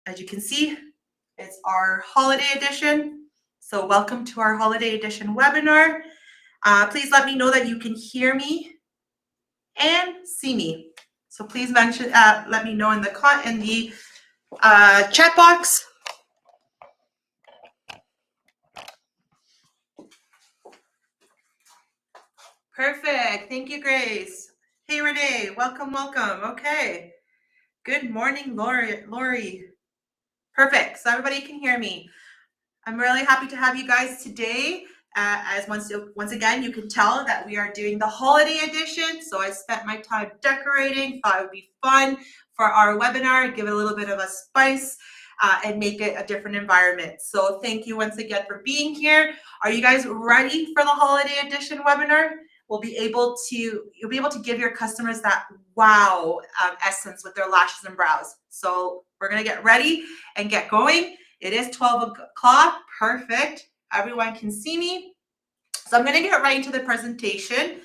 As you can see, it's our holiday edition. So welcome to our holiday edition webinar. Please let me know that you can hear me and see me. So please mention, let me know in the chat box. Perfect. Thank you, Grace. Hey, Renee. Welcome, welcome. Okay. Good morning, Lori. Perfect. So everybody can hear me. I'm really happy to have you guys today. As once again, you can tell that we are doing the holiday edition. So I spent my time decorating. Thought it would be fun for our webinar, give it a little bit of a spice and make it a different environment. So thank you once again for being here. Are you guys ready for the holiday edition webinar? You'll be able to give your customers that wow essence with their lashes and brows. So we're gonna get ready and get going. It is 12 o'clock, perfect. Everyone can see me. So I'm gonna get right into the presentation.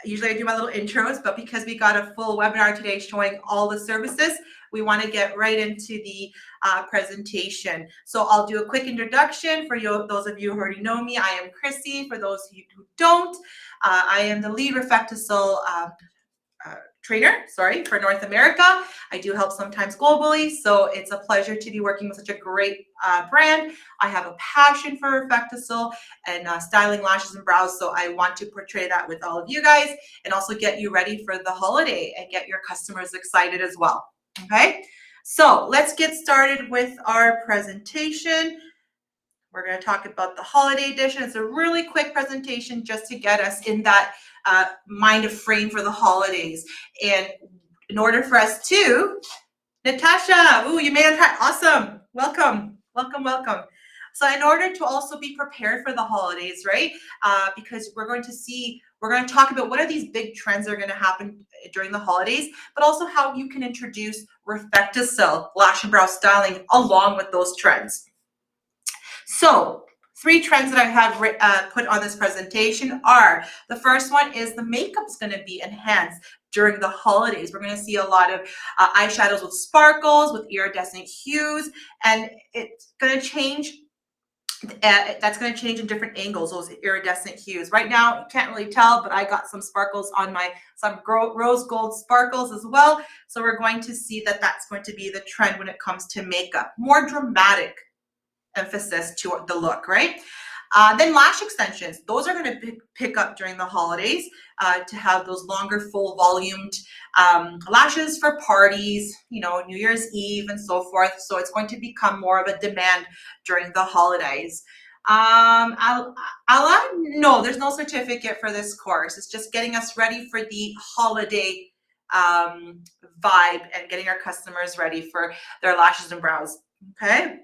Usually I do my little intros, but because we got a full webinar today showing all the services, we want to get right into the presentation. So I'll do a quick introduction for you, those of you who already know me. I am Chrissy. For those of you who don't, I am the lead RefectoCil trainer, for North America. I do help sometimes globally, so it's a pleasure to be working with such a great brand. I have a passion for RefectoCil and styling lashes and brows, so I want to portray that with all of you guys and also get you ready for the holiday and get your customers excited as well. Okay, so let's get started with our presentation. We're going to talk about the holiday edition. It's a really quick presentation just to get us in that mind of frame for the holidays. And in order for us to, Natasha, ooh, you made it, awesome. Welcome, welcome, welcome. So in order to also be prepared for the holidays, right? Because we're going to talk about what are these big trends that are going to happen during the holidays, but also how you can introduce RefectoCil lash and brow styling along with those trends. So 3 trends that I have put on this presentation are, the first one is the makeup is going to be enhanced during the holidays. We're going to see a lot of eyeshadows with sparkles, with iridescent hues, and it's going to change. That's going to change in different angles, those iridescent hues. Right now, you can't really tell, but I got some sparkles on some rose gold sparkles as well. So we're going to see that that's going to be the trend when it comes to makeup. More dramatic emphasis to the look, right? Then lash extensions, those are going to pick up during the holidays to have those longer, full volumed lashes for parties, you know, New Year's Eve and so forth. So it's going to become more of a demand during the holidays. No, there's no certificate for this course. It's just getting us ready for the holiday vibe and getting our customers ready for their lashes and brows, okay?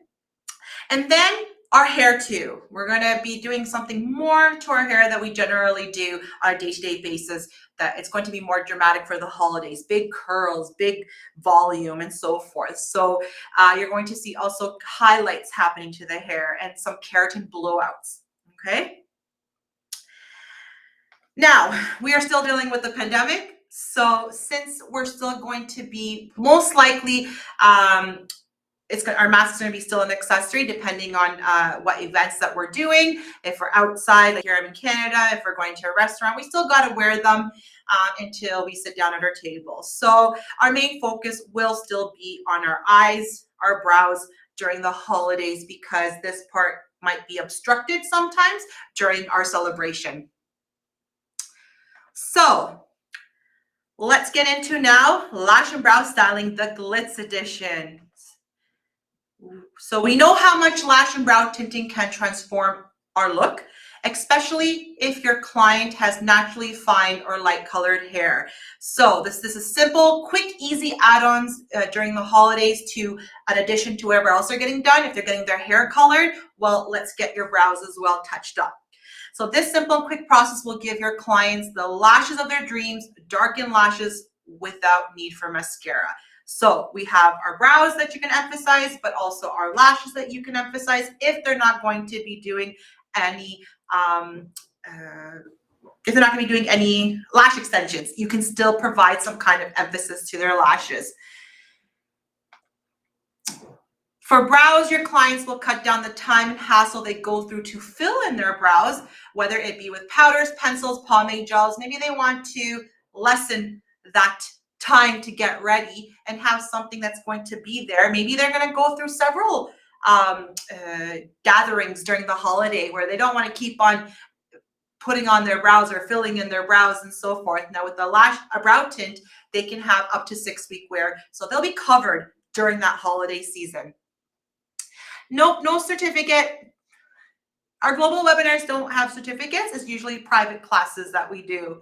And then our hair too. We're going to be doing something more to our hair that we generally do on a day-to-day basis, that it's going to be more dramatic for the holidays, big curls, big volume, and so forth. So you're going to see also highlights happening to the hair and some keratin blowouts, okay? Now, we are still dealing with the pandemic. So since we're still going to be most likely our mask is going to be still an accessory depending on what events that we're doing. If we're outside, like here I'm in Canada, if we're going to a restaurant, we still got to wear them until we sit down at our table. So our main focus will still be on our eyes, our brows during the holidays, because this part might be obstructed sometimes during our celebration. So let's get into now lash and brow styling, the Glitz edition. So we know how much lash and brow tinting can transform our look, especially if your client has naturally fine or light colored hair. So this is simple, quick, easy add-ons during the holidays to, in addition to whatever else they're getting done. If they're getting their hair colored, well, let's get your brows as well touched up. So this simple, quick process will give your clients the lashes of their dreams, darkened lashes without need for mascara. So we have our brows that you can emphasize, but also our lashes that you can emphasize if they're not going to be doing any lash extensions. You can still provide some kind of emphasis to their lashes. For brows, your clients will cut down the time and hassle they go through to fill in their brows, whether it be with powders, pencils, pomade gels. Maybe they want to lessen that time to get ready and have something that's going to be there. Maybe they're going to go through several gatherings during the holiday where they don't want to keep on putting on their brows or filling in their brows and so forth. Now with the brow tint, they can have up to 6-week wear. So they'll be covered during that holiday season. Nope, no certificate. Our global webinars don't have certificates. It's usually private classes that we do.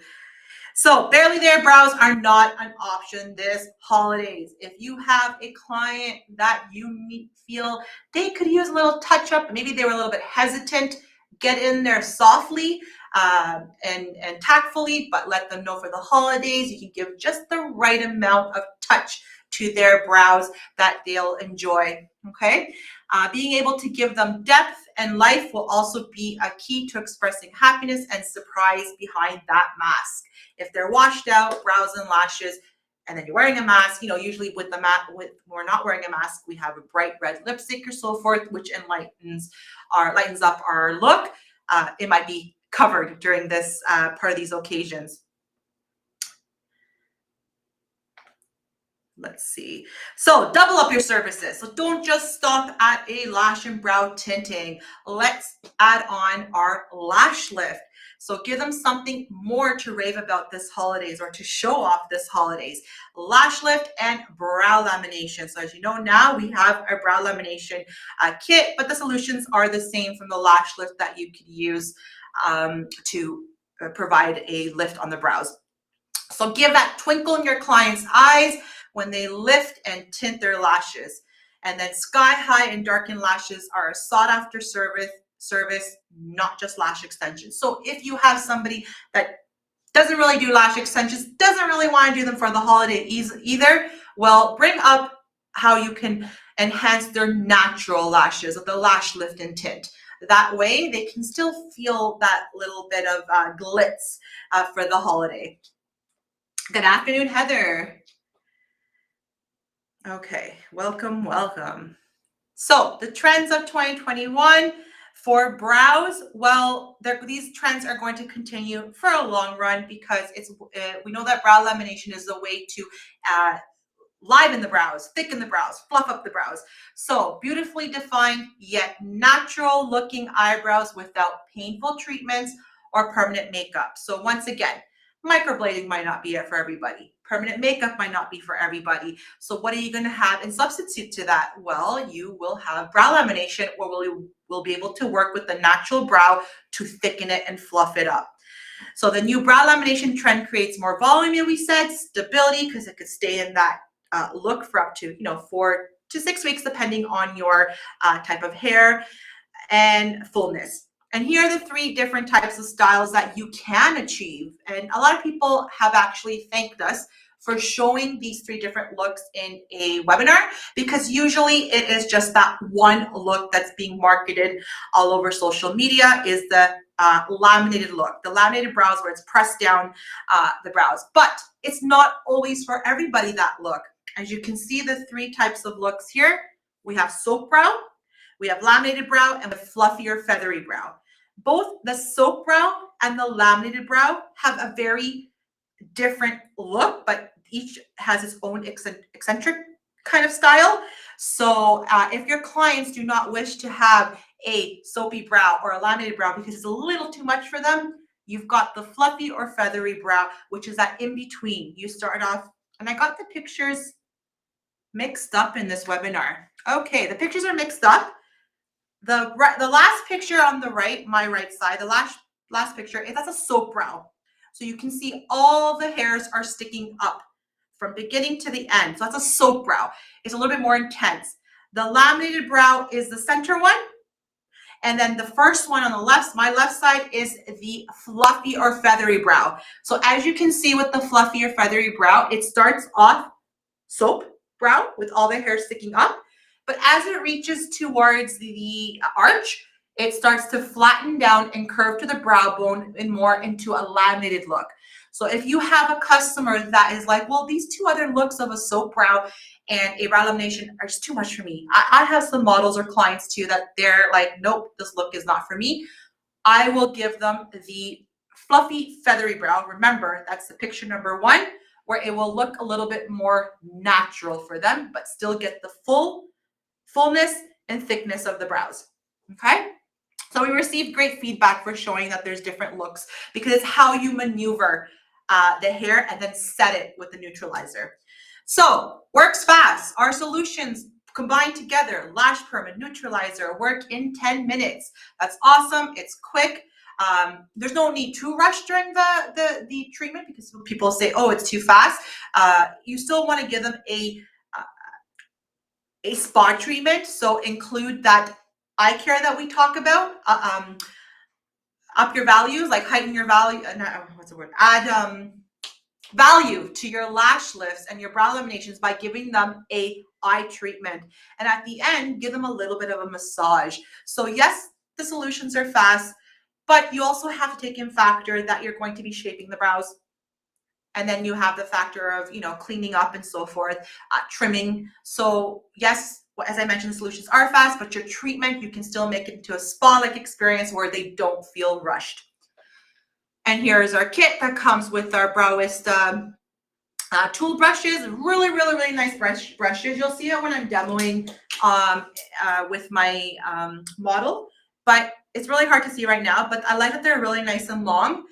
So barely there brows are not an option this holidays. If you have a client that you feel they could use a little touch up, maybe they were a little bit hesitant, get in there softly and tactfully, but let them know for the holidays you can give just the right amount of touch to their brows that they'll enjoy. Okay, being able to give them depth and life will also be a key to expressing happiness and surprise behind that mask. If they're washed out, brows and lashes, and then you're wearing a mask, you know, usually with the when we're not wearing a mask, we have a bright red lipstick or so forth, which lightens up our look. It might be covered during this part of these occasions. Let's see. So double up your services. So don't just stop at a lash and brow tinting. Let's add on our lash lift. So give them something more to rave about this holidays or to show off this holidays. Lash lift and brow lamination. So as you know now, we have our brow lamination kit, but the solutions are the same from the lash lift that you could use to provide a lift on the brows. So give that twinkle in your client's eyes when they lift and tint their lashes. And then sky high and darkened lashes are a sought after service, not just lash extensions. So if you have somebody that doesn't really do lash extensions, doesn't really want to do them for the holiday either, well, bring up how you can enhance their natural lashes with the lash lift and tint. That way they can still feel that little bit of glitz for the holiday. Good afternoon, Heather. Okay, welcome, welcome. So the trends of 2021 for brows, well, these trends are going to continue for a long run because we know that brow lamination is a way to liven the brows, thicken the brows, fluff up the brows. So beautifully defined yet natural looking eyebrows without painful treatments or permanent makeup. So once again, microblading might not be it for everybody. Permanent makeup might not be for everybody. So what are you going to have in substitute to that? Well, you will have brow lamination, or we'll be able to work with the natural brow to thicken it and fluff it up. So the new brow lamination trend creates more volume, we said, stability, because it could stay in that look for up to 4 to 6 weeks, depending on your type of hair, and fullness. And here are the 3 different types of styles that you can achieve. And a lot of people have actually thanked us for showing these 3 different looks in a webinar, because usually it is just that one look that's being marketed all over social media is the laminated look, the laminated brows where it's pressed down the brows. But it's not always for everybody that look. As you can see, the 3 types of looks here, we have soap brow, we have laminated brow, and the fluffier feathery brow. Both the soap brow and the laminated brow have a very different look, but each has its own eccentric kind of style. So if your clients do not wish to have a soapy brow or a laminated brow because it's a little too much for them, you've got the fluffy or feathery brow, which is that in between. You start off, and I got the pictures mixed up in this webinar. Okay, the pictures are mixed up. The last picture on the right, my right side, the last picture, that's a soap brow. So you can see all the hairs are sticking up from beginning to the end. So that's a soap brow. It's a little bit more intense. The laminated brow is the center one. And then the first one on the left, my left side, is the fluffy or feathery brow. So as you can see with the fluffy or feathery brow, it starts off soap brow with all the hair sticking up. But as it reaches towards the arch, it starts to flatten down and curve to the brow bone and more into a laminated look. So if you have a customer that is like, well, these two other looks of a soap brow and a brow lamination are just too much for me. I have some models or clients too that they're like, nope, this look is not for me. I will give them the fluffy feathery brow. Remember, that's the picture number 1, where it will look a little bit more natural for them, but still get the fullness and thickness of the brows. Okay. So we received great feedback for showing that there's different looks, because it's how you maneuver the hair and then set it with the neutralizer. So works fast. Our solutions combined together, lash perm and neutralizer, work in 10 minutes. That's awesome. It's quick. There's no need to rush during the treatment, because people say, oh, it's too fast. You still want to give them a spa treatment. So include that eye care that we talk about, up your values, like heighten your value, what's the word? Add value to your lash lifts and your brow laminations by giving them a eye treatment. And at the end, give them a little bit of a massage. So yes, the solutions are fast, but you also have to take in factor that you're going to be shaping the brows. And then you have the factor of, you know, cleaning up and so forth, trimming. So yes, as I mentioned, the solutions are fast, but your treatment, you can still make it into a spa-like experience where they don't feel rushed. And here's our kit that comes with our Browist tool brushes. Really, really, really nice brushes. You'll see it when I'm demoing with my model, but it's really hard to see right now, but I like that they're really nice and long.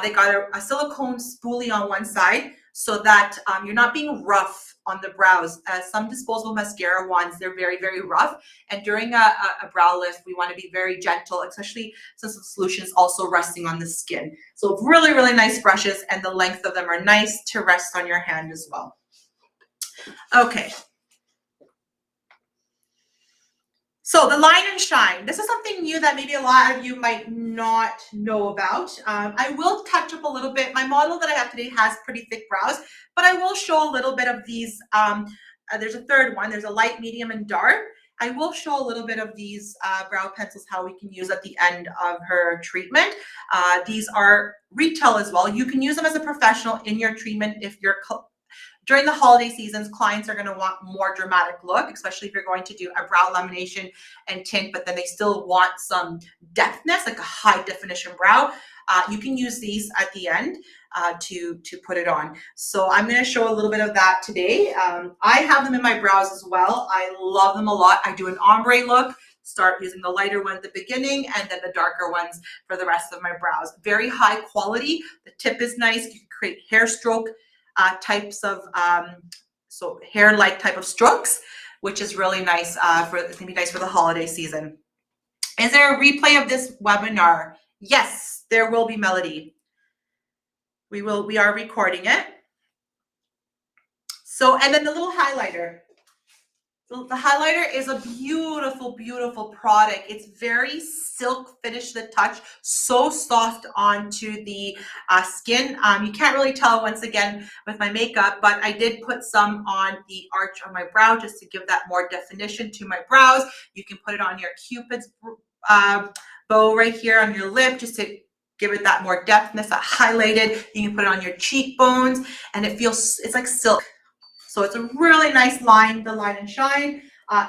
They got a silicone spoolie on one side so that you're not being rough on the brows. Some disposable mascara ones, they're very, very rough. And during a brow lift, we want to be very gentle, especially since the solution is also resting on the skin. So really, really nice brushes, and the length of them are nice to rest on your hand as well. Okay. So the line and shine, this is something new that maybe a lot of you might not know about. I will touch up a little bit. My model that I have today has pretty thick brows, but I will show a little bit of these. There's a third one. There's a light, medium, and dark. I will show a little bit of these brow pencils, how we can use at the end of her treatment. These are retail as well. You can use them as a professional in your treatment if you're during the holiday seasons. Clients are going to want more dramatic look, especially if you're going to do a brow lamination and tint, but then they still want some depthness, like a high definition brow. You can use these at the end to put it on. So I'm going to show a little bit of that today. I have them in my brows as well. I love them a lot. I do an ombre look, start using the lighter one at the beginning and then the darker ones for the rest of my brows. Very high quality. The tip is nice. You can create hair stroke types of so hair-like type of strokes, which is really nice it's gonna be nice for the holiday season. Is there a replay of this webinar? Yes, there will be, Melody. We are recording it. So, and then the little highlighter. So the highlighter is a beautiful, beautiful product. It's very silk finish to the touch, so soft onto the skin. You can't really tell once again with my makeup, but I did put some on the arch of my brow just to give that more definition to my brows. You can put it on your Cupid's bow right here on your lip just to give it that more depthness, that highlighted. You can put it on your cheekbones and it feels, it's like silk. So it's a really nice line, the line and shine.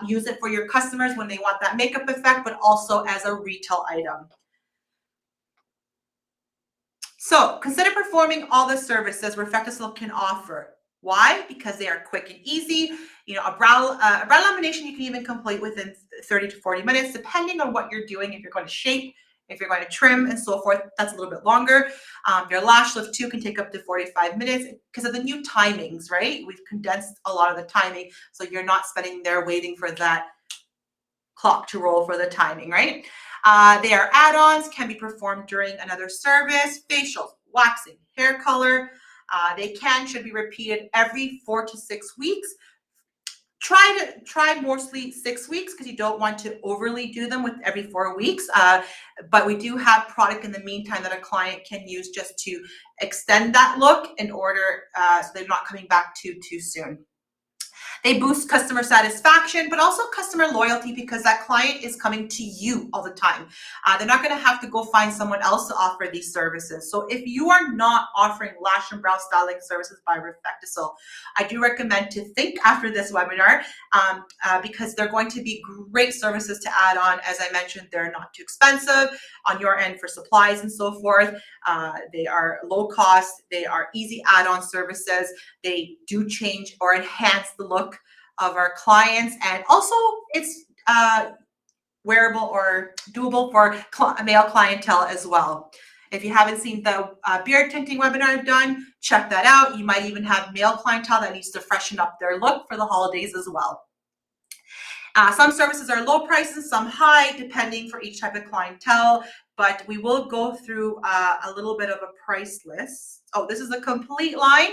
Use it for your customers when they want that makeup effect, but also as a retail item. So consider performing all the services RefectoCil can offer. Why? Because they are quick and easy. You know, a brow lamination you can even complete within 30 to 40 minutes, depending on what you're doing. If you're going to shape, if you're going to trim and so forth, that's a little bit longer. Your lash lift too can take up to 45 minutes because of the new timings, right? We've condensed a lot of the timing, so you're not spending there waiting for that clock to roll for the timing, right? They are add-ons, can be performed during another service, facials, waxing, hair color. They should be repeated every 4 to 6 weeks. Try mostly 6 weeks because you don't want to overly do them with every 4 weeks. But we do have product in the meantime that a client can use just to extend that look in order so they're not coming back too soon. They boost customer satisfaction, but also customer loyalty because that client is coming to you all the time. They're not going to have to go find someone else to offer these services. So if you are not offering lash and brow styling services by RefectoCil, I do recommend to think after this webinar because they're going to be great services to add on. As I mentioned, they're not too expensive on your end for supplies and so forth. They are low cost. They are easy add-on services. They do change or enhance the look of our clients, and also it's wearable or doable for male clientele as well. If you haven't seen the beard tinting webinar I've done, check that out. You might even have male clientele that needs to freshen up their look for the holidays as well. Some services are low prices, some high, depending for each type of clientele, but we will go through a little bit of a price list. Oh, this is a complete line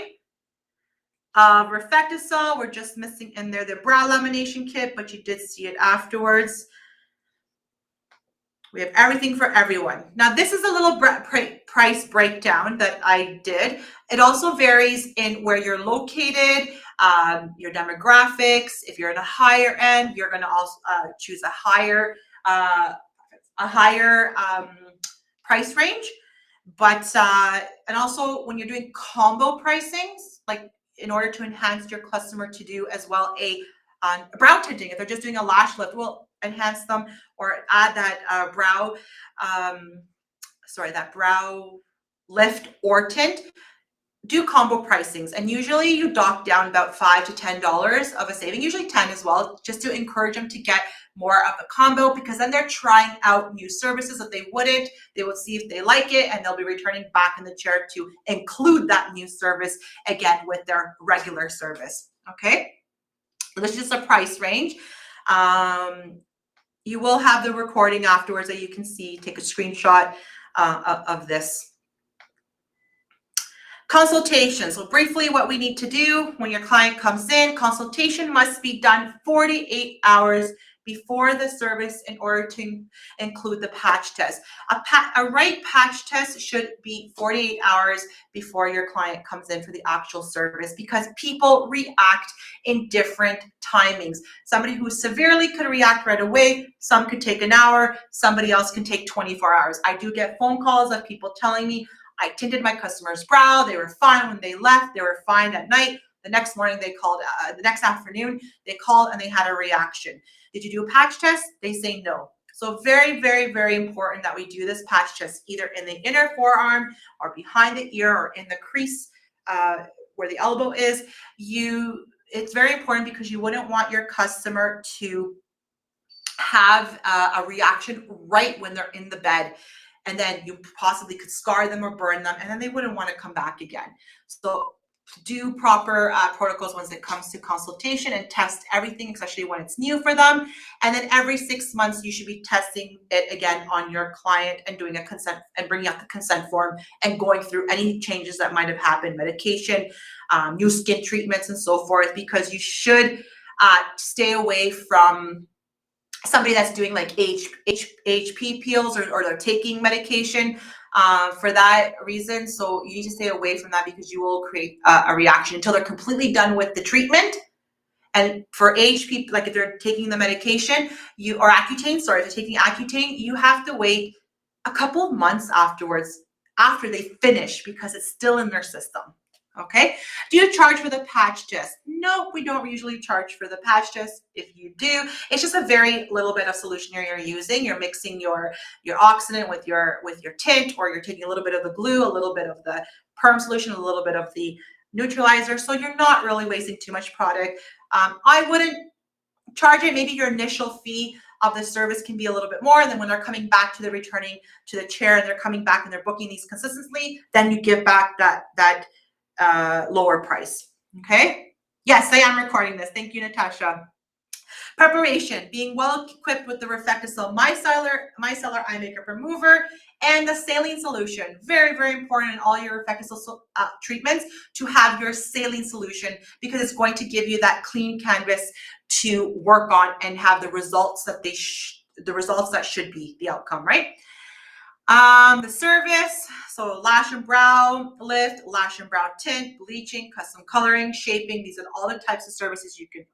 of RefectoCil. We're just missing in there the brow lamination kit, but you did see it afterwards. We have everything for everyone. Now, this is a little price breakdown that I did. It also varies in where you're located, your demographics. If you're in a higher end, you're going to also choose a higher price range. But and also when you're doing combo pricings, like in order to enhance your customer to do as well a brow tinting, if they're just doing a lash lift, we'll enhance them or add that brow lift or tint. Do combo pricings, and usually you dock down about $5 to $10 of a saving, usually 10 as well, just to encourage them to get more of a combo, because then they're trying out new services that they wouldn't. They will see if they like it, and they'll be returning back in the chair to include that new service again with their regular service. Okay, this is just a price range. You will have the recording afterwards that you can see. Take a screenshot of this. Consultation. So briefly, what we need to do when your client comes in, consultation must be done 48 hours before the service in order to include the patch test. A right patch test should be 48 hours before your client comes in for the actual service, because people react in different timings. Somebody who severely could react right away, some could take an hour, somebody else can take 24 hours. I do get phone calls of people telling me, I tinted my customer's brow, they were fine when they left, they were fine at night. The next morning they called, the next afternoon they called and they had a reaction. Did you do a patch test? They say no. So very, very, very important that we do this patch test either in the inner forearm or behind the ear or in the crease where the elbow is. It's very important because you wouldn't want your customer to have a reaction right when they're in the bed, and then you possibly could scar them or burn them, and then they wouldn't want to come back again. So do proper protocols when it comes to consultation and test everything, especially when it's new for them. And then every 6 months, you should be testing it again on your client and doing a consent and bringing out the consent form and going through any changes that might have happened, medication, new skin treatments, and so forth, because you should stay away from somebody that's doing like HP peels or they're taking medication for that reason. So you need to stay away from that because you will create a reaction until they're completely done with the treatment. And for HP, like if they're taking the medication, or Accutane, sorry, if they're taking Accutane, you have to wait a couple of months afterwards after they finish because it's still in their system. Okay, do you charge for the patch test? No, we don't usually charge for the patch test. If you do, it's just a very little bit of solution you're using. You're mixing your oxidant with your tint, or you're taking a little bit of the glue, a little bit of the perm solution, a little bit of the neutralizer. So you're not really wasting too much product. I wouldn't charge it. Maybe your initial fee of the service can be a little bit more, and then when they're coming back to the returning to the chair and they're coming back and they're booking these consistently, then you give back that lower price. Okay. Yes, I am recording this. Thank you, Natasha. Preparation: being well equipped with the RefectoCil micellar eye makeup remover and the saline solution. Very, very important in all your RefectoCil treatments to have your saline solution, because it's going to give you that clean canvas to work on and have the results that the results that should be the outcome, right? The service, so lash and brow lift, lash and brow tint, bleaching, custom coloring, shaping. These are all the types of services you can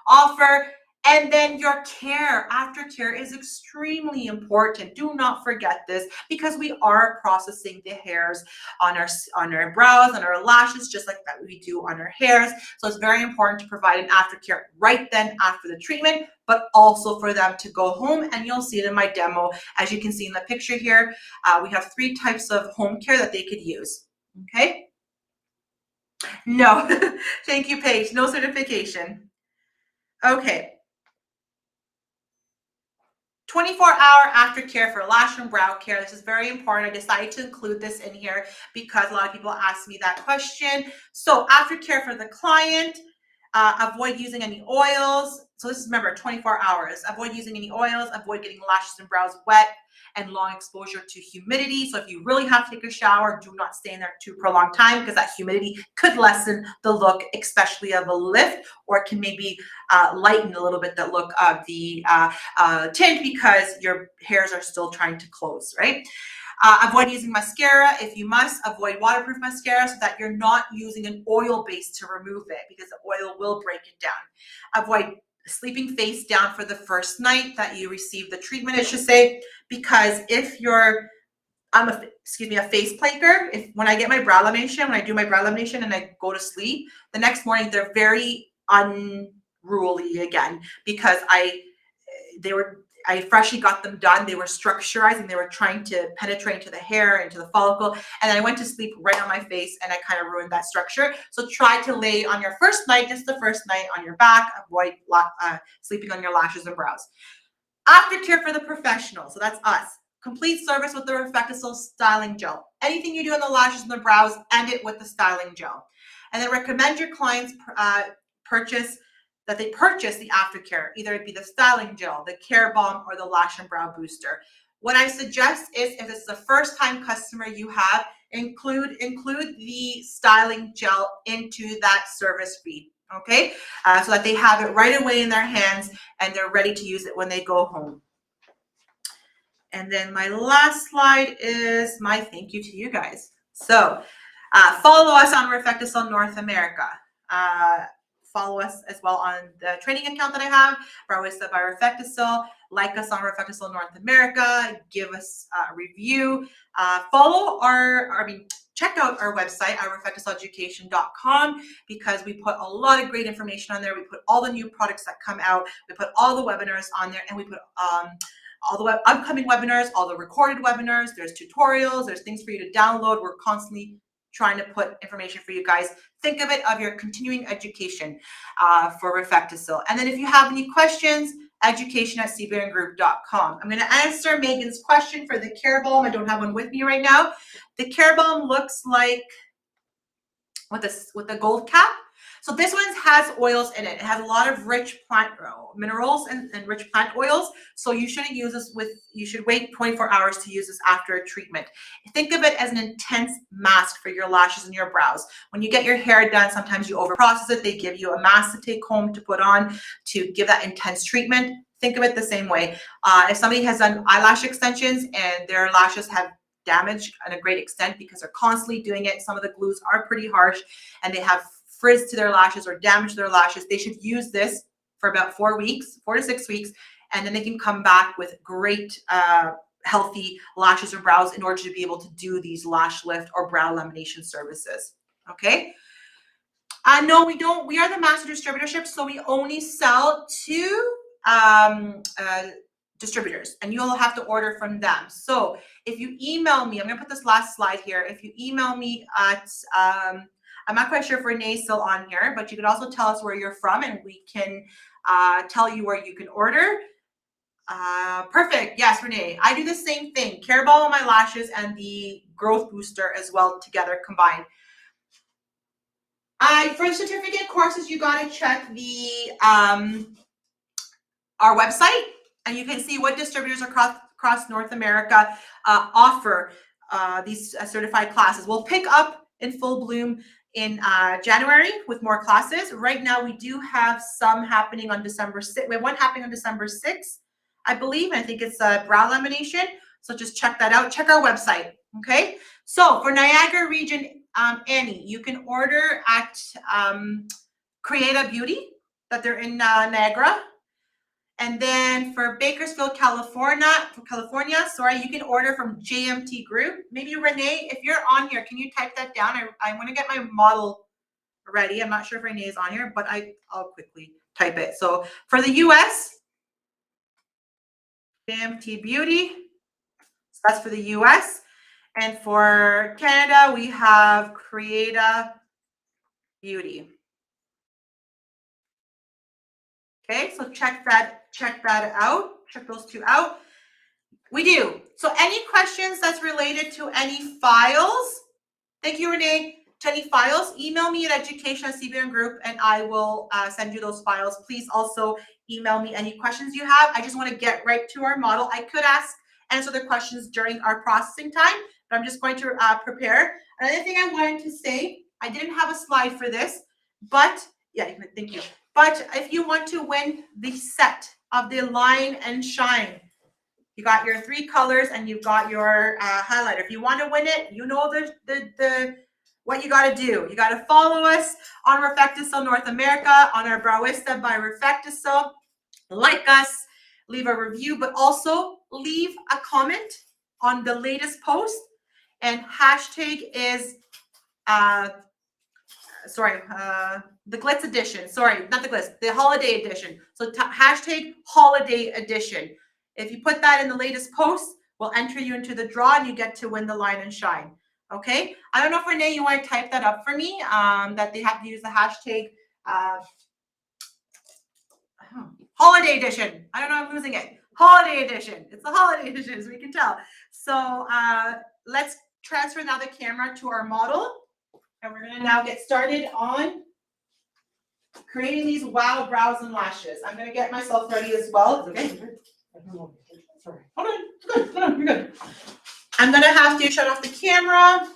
offer. And then your care, aftercare is extremely important. Do not forget this, because we are processing the hairs on our brows and our lashes, just like that we do on our hairs. So it's very important to provide an aftercare right then after the treatment, but also for them to go home. And you'll see it in my demo. As you can see in the picture here, we have 3 types of home care that they could use. Okay. No, thank you, Paige. No certification. Okay. 24-hour aftercare for lash and brow care. This is very important. I decided to include this in here because a lot of people ask me that question. So aftercare for the client, avoid using any oils. So this is, remember, 24 hours. Avoid using any oils. Avoid getting lashes and brows wet and long exposure to humidity. So if you really have to take a shower, do not stay in there too for a long time, because that humidity could lessen the look, especially of a lift, or it can maybe lighten a little bit the look of the tint, because your hairs are still trying to close, right? Avoid using mascara if you must. Avoid waterproof mascara, so that you're not using an oil base to remove it, because the oil will break it down. Avoid sleeping face down for the first night that you receive the treatment, I should say, because if you're a face plaker, when I get my brow lamination, when I do my brow lamination and I go to sleep, the next morning they're very unruly again, because I freshly got them done. They were structurizing. They were trying to penetrate into the hair, into the follicle. And then I went to sleep right on my face, and I kind of ruined that structure. So try to lay on your first night, just the first night, on your back. Avoid sleeping on your lashes and brows. Aftercare for the professional. So that's us. Complete service with the RefectoCil styling gel. Anything you do on the lashes and the brows, end it with the styling gel. And then recommend your clients purchase the aftercare. Either it be the styling gel, the care balm, or the lash and brow booster. What I suggest is, if it's the first time customer you have, include the styling gel into that service fee. Okay, so that they have it right away in their hands and they're ready to use it when they go home. And then my last slide is my thank you to you guys. So follow us on RefectoCil North America. Follow us as well on the training account that I have, Browista by RefectoCil. Like us on RefectoCil North America. Give us a review. Check out our website at RefectoCileducation.com, because we put a lot of great information on there. We put all the new products that come out. We put all the webinars on there, and we put all the upcoming webinars, all the recorded webinars. There's tutorials. There's things for you to download. We're constantly trying to put information for you guys. Think of it of your continuing education for RefectoCil. And then if you have any questions, education@cbarongroup.com. I'm going to answer Megan's question for the care balm. I don't have one with me right now. The care balm looks like with the gold cap. So this one has oils in it. It has a lot of rich plant minerals and rich plant oils. So you shouldn't use this you should wait 24 hours to use this after a treatment. Think of it as an intense mask for your lashes and your brows. When you get your hair done, sometimes you overprocess it. They give you a mask to take home to put on to give that intense treatment. Think of it the same way. If somebody has done eyelash extensions and their lashes have damaged in a great extent because they're constantly doing it, some of the glues are pretty harsh and they have frizz to their lashes or damage their lashes, they should use this for about 4 to 6 weeks, and then they can come back with great healthy lashes or brows in order to be able to do these lash lift or brow lamination services. Okay. No, we don't. We are the master distributorship, so we only sell to distributors, and you'll have to order from them. So if you email me, I'm going to put this last slide here. If you email me at I'm not quite sure if Renee's still on here, but you could also tell us where you're from, and we can tell you where you can order. Perfect. Yes, Renee. I do the same thing. Care balm on my lashes and the growth booster as well together combined. For the certificate courses, you got to check the our website, and you can see what distributors across North America offer these certified classes. We'll pick up in full bloom in January with more classes. Right now, we do have some happening on December 6th. We have one happening on December 6th, I believe. I think it's a brow lamination. So just check that out. Check our website. Okay. So for Niagara region, Annie, you can order at Create a Beauty, that they're in Niagara. And then for Bakersfield, California, you can order from JMT Group. Maybe Renee, if you're on here, can you type that down? I want to get my model ready. I'm not sure if Renee is on here, but I'll quickly type it. So for the US, JMT Beauty, so that's for the US. And for Canada, we have Create a Beauty. Okay, so check that out. Check those two out. We do. So any questions that's related to any files, thank you, Renee, to any files, email me at education@CBN Group and I will send you those files. Please also email me any questions you have. I just want to get right to our model. I could answer the questions during our processing time, but I'm just going to prepare. Another thing I wanted to say, I didn't have a slide for this, but yeah, thank you. But if you want to win the set of the Line and Shine, you got your 3 colors and you've got your highlighter. If you want to win it, you know what you got to do. You got to follow us on RefectoCil North America, on our Browista by RefectoCil. Like us, leave a review, but also leave a comment on the latest post. And hashtag is the Glitz edition. Sorry, not the Glitz, the holiday edition. So hashtag holiday edition. If you put that in the latest post, we'll enter you into the draw and you get to win the Line and Shine. Okay. I don't know if Renee, you want to type that up for me, that they have to use the hashtag holiday edition. I don't know, I'm losing it. Holiday edition. It's the holiday edition, as we can tell. So let's transfer now the camera to our model. And we're going to now get started on creating these wow brows and lashes. I'm going to get myself ready as well. Okay. Sorry. Hold on. You're good. I'm going to have to shut off the camera.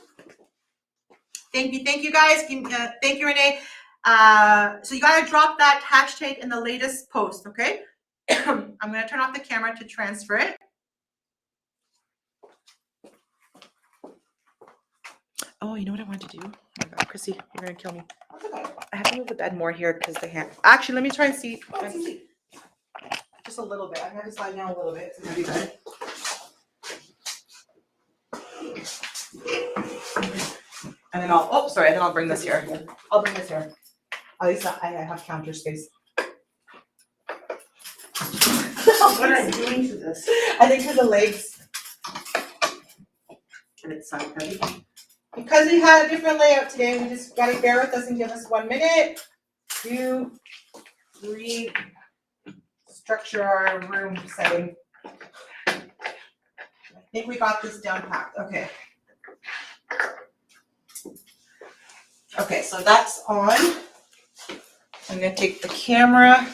Thank you guys. Thank you, Renee. So you got to drop that hashtag in the latest post, okay? I'm going to turn off the camera to transfer it. Oh, you know what I want to do? Oh my God, Chrissy, you're going to kill me. I have to move the bed more here because the hand. Actually, let me try and see. Just a little bit. I'm going to slide down a little bit. It's a heavy bed. And then I'll bring this here. I'll bring this here. At least I have counter space. What am I doing to this? I think for the legs. And it's so heavy. Because we had a different layout today, we just got to bear with us and give us 1 minute to structure our room setting. I think we got this down packed. Okay. Okay, so that's on. I'm going to take the camera.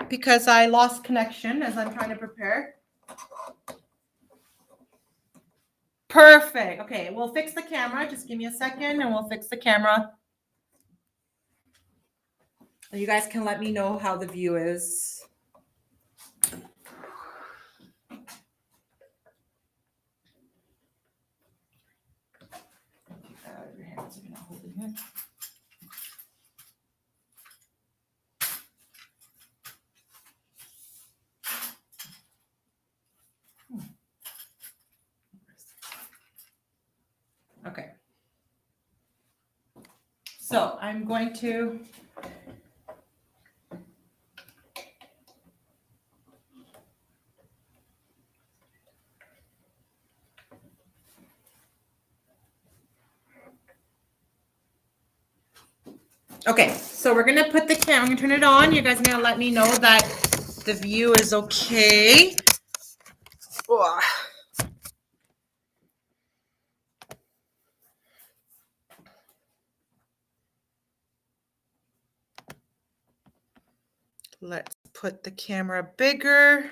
Because I lost connection as I'm trying to prepare. Perfect. Okay, we'll fix the camera. Just give me a second and we'll fix the camera. You guys can let me know how the view is. Your hands are not holding it. Okay. So I'm going to okay, so we're gonna put the camera, I'm gonna turn it on. You guys are gonna let me know that the view is okay. Ugh. Let's put the camera bigger.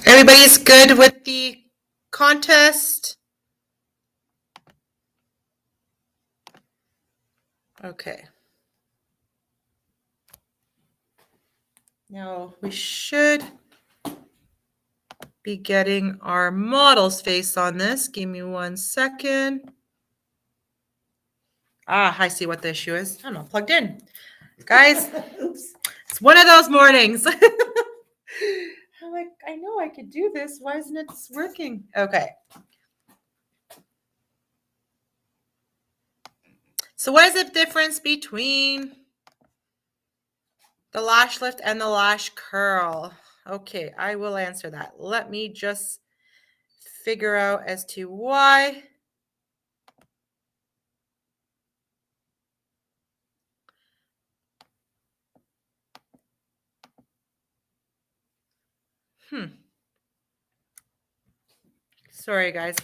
Everybody's good with the contest? Okay. Now we should be getting our model's face on this. Give me 1 second. Ah, I see what the issue is. I'm not plugged in. Guys, it's one of those mornings. I'm like, I know I could do this. Why isn't it working? Okay. So what is the difference between the lash lift and the lash curl? Okay, I will answer that. Let me just figure out as to why. Sorry, guys.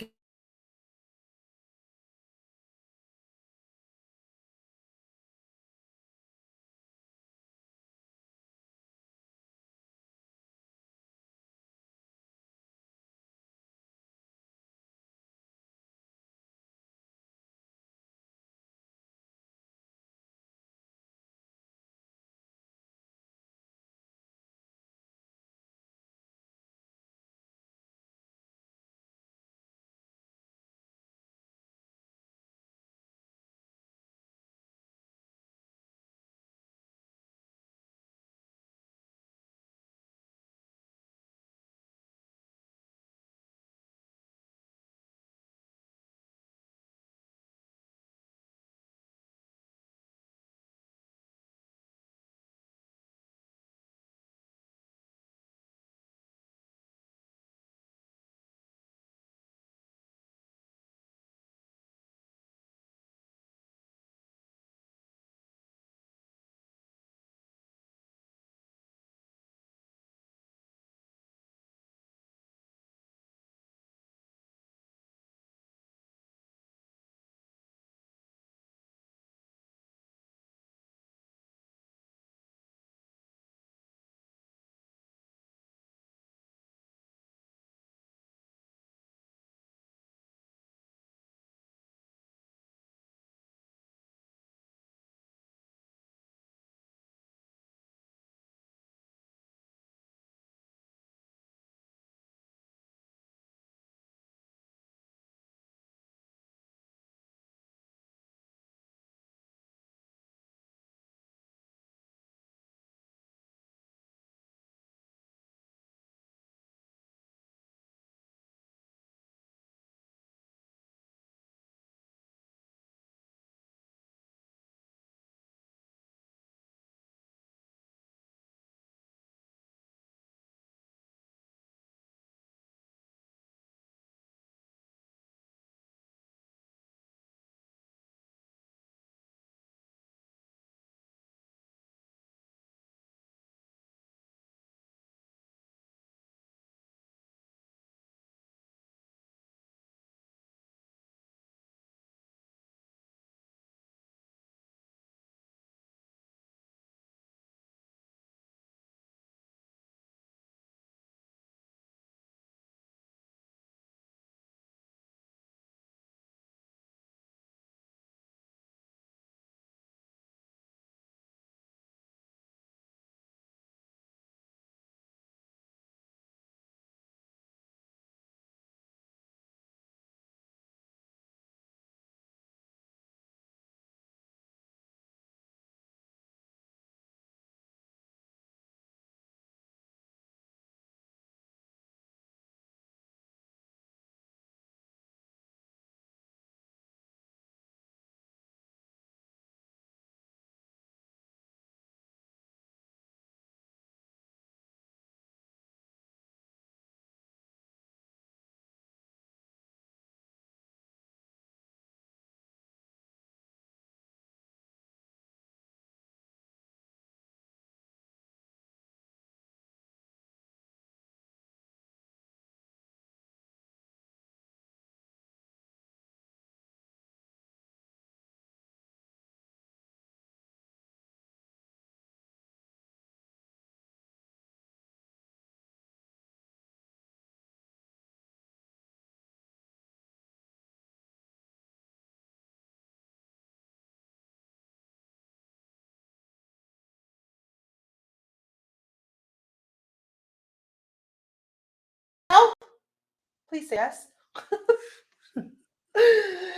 Please say yes.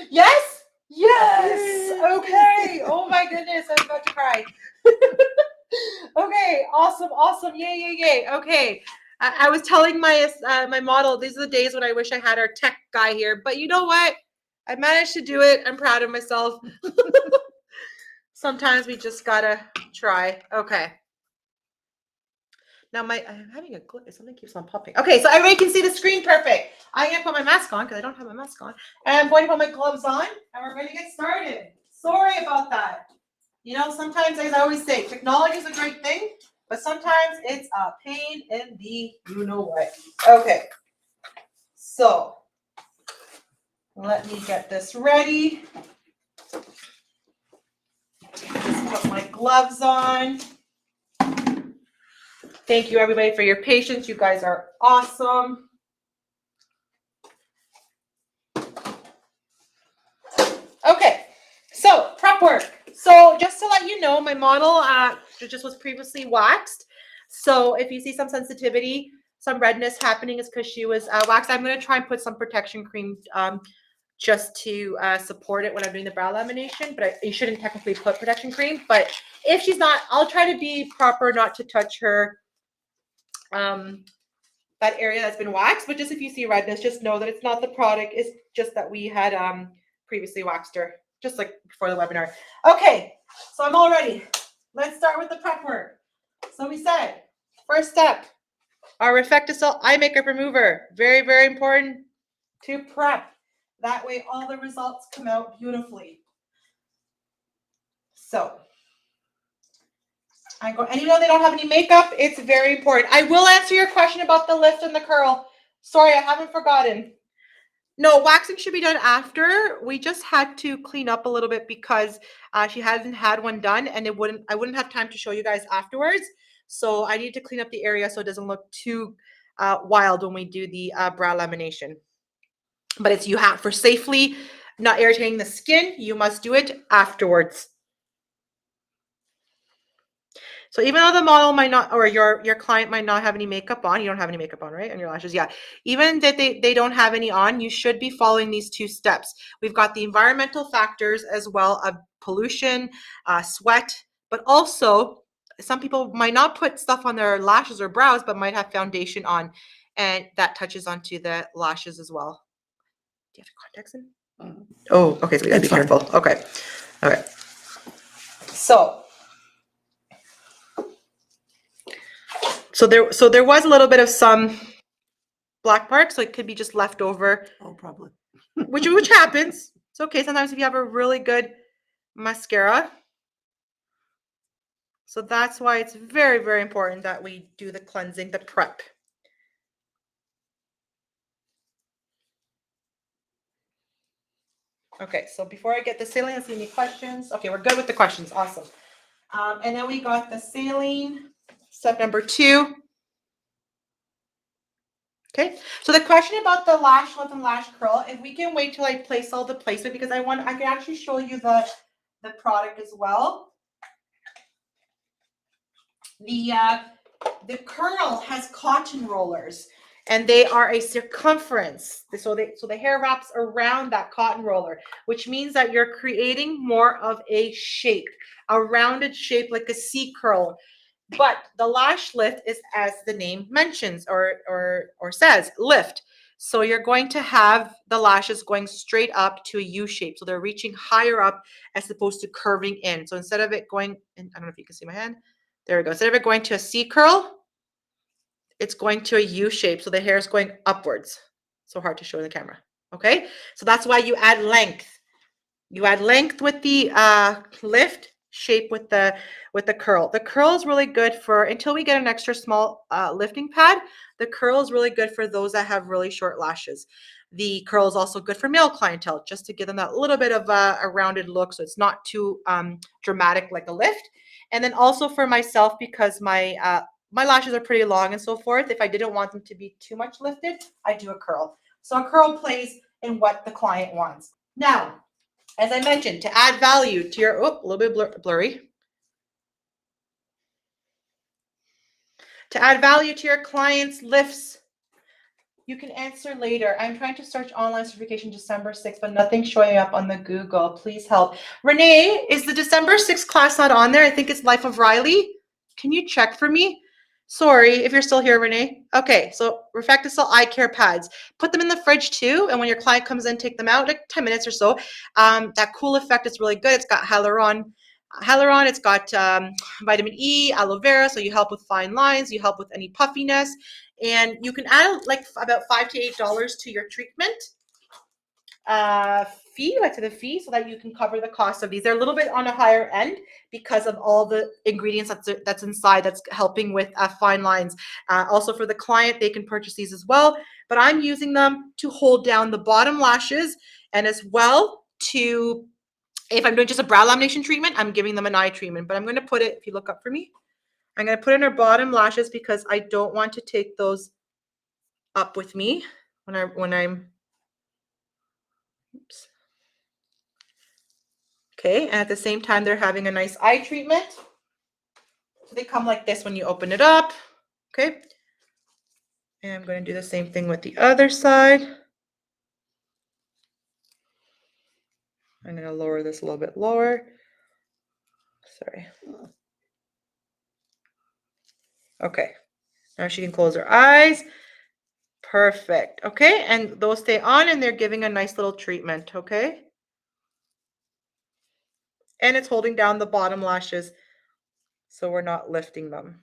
Yes? Yes! Okay. Oh my goodness, I'm about to cry. Okay, awesome, awesome. Yay, yay, yay. Okay. I was telling my my model, these are the days when I wish I had our tech guy here, but you know what? I managed to do it. I'm proud of myself. Sometimes we just gotta try. Okay. Now I'm having a glitch. Something keeps on popping. Okay, so everybody can see the screen perfect. I'm gonna put my mask on because I don't have my mask on. And I'm going to put my gloves on and we're gonna get started. Sorry about that. You know, sometimes, as I always say, technology is a great thing, but sometimes it's a pain in the you know what. Okay, so let me get this ready. Just put my gloves on. Thank you, everybody, for your patience. You guys are awesome. Okay, so prep work. So just to let you know, my model just was previously waxed. So if you see some sensitivity, some redness happening, is because she was waxed. I'm going to try and put some protection cream just to support it when I'm doing the brow lamination, but you shouldn't technically put protection cream. But if she's not, I'll try to be proper not to touch her that area that's been waxed. But just if you see redness, just know that it's not the product, it's just that we had previously waxed her, just like before the webinar. Okay, so I'm all ready. Let's start with the prep work. So we said, first step, our RefectoCil eye makeup remover. Very, very important to prep. That way all the results come out beautifully. So I go, and you know they don't have any makeup, it's very important. I will answer your question about the lift and the curl. Sorry, I haven't forgotten. No, waxing should be done after. We just had to clean up a little bit because she hasn't had one done, and I wouldn't have time to show you guys afterwards. So I need to clean up the area so it doesn't look too wild when we do the brow lamination. But it's, you have, for safely not irritating the skin, you must do it afterwards. So even though the model might not, or your client might not have any makeup on, you don't have any makeup on, right? On your lashes, yeah. Even that they don't have any on, you should be following these two steps. We've got the environmental factors as well of pollution, sweat, but also some people might not put stuff on their lashes or brows, but might have foundation on, and that touches onto the lashes as well. Do you have contacts in? Oh, okay, so we gotta be careful. Okay, okay. So there was a little bit of some black marks, so it could be just left over. Oh, probably. which happens. It's okay sometimes if you have a really good mascara. So that's why it's very, very important that we do the cleansing, the prep. Okay, so before I get the saline, let's see any questions. Okay, we're good with the questions. Awesome. And then we got the saline, step number 2. Okay, so the question about the lash lift and lash curl, if we can wait till I place all the placement, because I can actually show you the product as well. The curl has cotton rollers, and they are a circumference. So the hair wraps around that cotton roller, which means that you're creating more of a shape, a rounded shape like a C curl. But the lash lift is, as the name mentions or says, lift. So you're going to have the lashes going straight up to a U shape. So they're reaching higher up as opposed to curving in. So instead of it going, and I don't know if you can see my hand. There we go. Instead of it going to a C curl, it's going to a U shape. So the hair is going upwards. So hard to show in the camera. Okay. So that's why you add length. You add length with the lift, shape with the curl. The curl is really good for, until we get an extra small lifting pad, the curl is really good for those that have really short lashes. The curl is also good for male clientele, just to give them that little bit of a rounded look, so it's not too dramatic like a lift. And then also for myself, because my lashes are pretty long and so forth, if I didn't want them to be too much lifted, I do a curl. So a curl plays in what the client wants. Now, as I mentioned, to add value to your, a little bit blurry. To add value to your client's lifts, You can answer later. I'm trying to search online certification December 6th, but nothing's showing up on the Google. Please help. Renee, is the December 6th class not on there? I think it's Life of Riley. Can you check for me? Sorry if you're still here, Renee. Okay, so RefectoCil eye care pads. Put them in the fridge too, and when your client comes in, take them out, like 10 minutes or so. That cool effect is really good. It's got hyaluron. It's got vitamin E, aloe vera, so you help with fine lines, you help with any puffiness, and you can add like about $5 to $8 to your treatment fee, like to the fee, so that you can cover the cost of these. They're a little bit on a higher end because of all the ingredients that's inside that's helping with fine lines. Also for the client, they can purchase these as well, but I'm using them to hold down the bottom lashes, and as well to, if I'm doing just a brow lamination treatment, I'm giving them an eye treatment. But I'm going to put it, if you look up for me, I'm going to put in her bottom lashes because I don't want to take those up with me when I'm oops. Okay, and at the same time, they're having a nice eye treatment. So they come like this when you open it up. Okay. And I'm going to do the same thing with the other side. I'm going to lower this a little bit lower. Sorry. Okay. Now she can close her eyes. Perfect. Okay, and those stay on, and they're giving a nice little treatment. Okay. And it's holding down the bottom lashes, so we're not lifting them.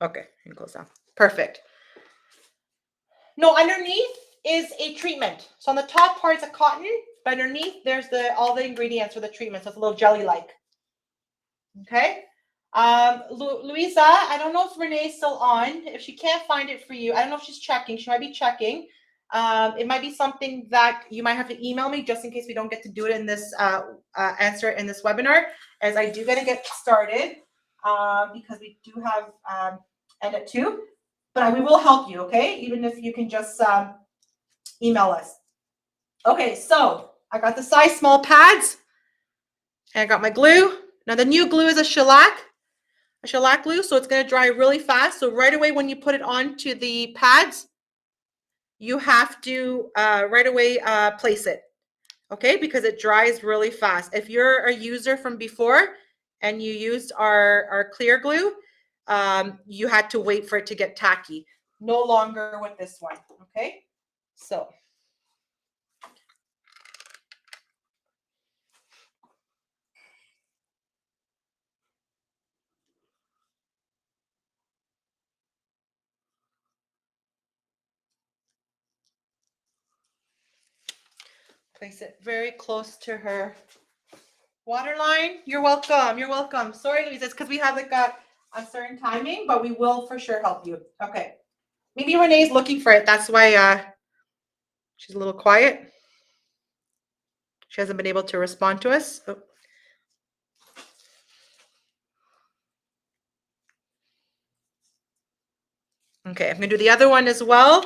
Okay, you can close down. Perfect. No, underneath is a treatment. So on the top part is a cotton, but underneath there's all the ingredients for the treatment. So it's a little jelly-like. Okay. Louisa, I don't know if Renee's still on. If she can't find it for you, I don't know if she's checking. She might be checking. It might be something that you might have to email me just in case we don't get to do it in this answer in this webinar, as I do got to get started because we do have end at 2. But we will help you, okay? Even if you can just email us. Okay, so I got the size small pads, and I got my glue. Now the new glue is a shellac glue, so it's going to dry really fast. So right away when you put it onto the pads, you have to right away place it, okay? Because it dries really fast. If you're a user from before and you used our clear glue, you had to wait for it to get tacky. No longer with this one, okay? So place it very close to her waterline. You're welcome. You're welcome. Sorry, Louise, it's because we have like a certain timing, but we will for sure help you. Okay. Maybe Renee's looking for it. That's why she's a little quiet. She hasn't been able to respond to us. Oh. Okay, I'm going to do the other one as well.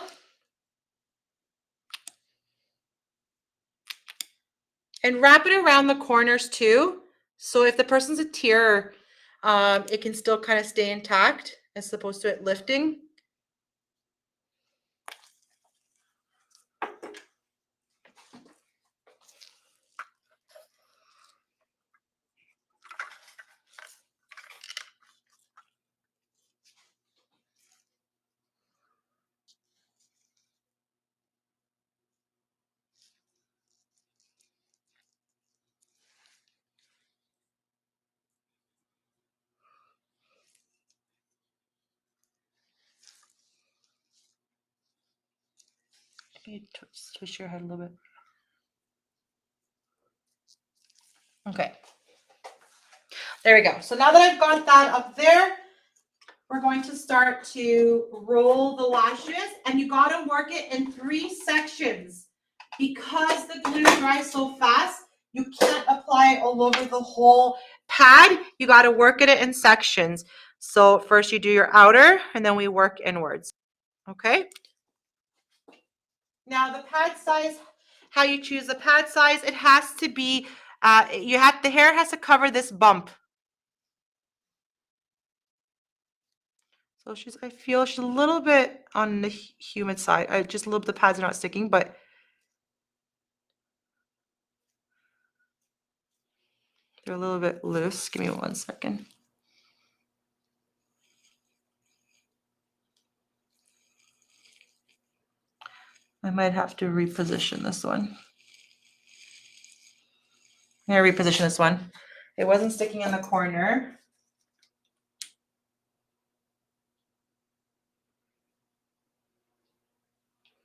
And wrap it around the corners too. So if the person's a tear, it can still kind of stay intact as opposed to it lifting. Twist your head a little bit. Okay. There we go. So now that I've got that up there, we're going to start to roll the lashes, and you got to work it in 3 sections. Because the glue dries so fast, you can't apply it all over the whole pad. You got to work it in sections. So first you do your outer, and then we work inwards. Okay. Now the pad size, how you choose the pad size, it has to be, the hair has to cover this bump. So I feel she's a little bit on the humid side. Just a little bit, the pads are not sticking, but they're a little bit loose. Give me 1 second. I might have to reposition this one. I'm gonna reposition this one. It wasn't sticking in the corner.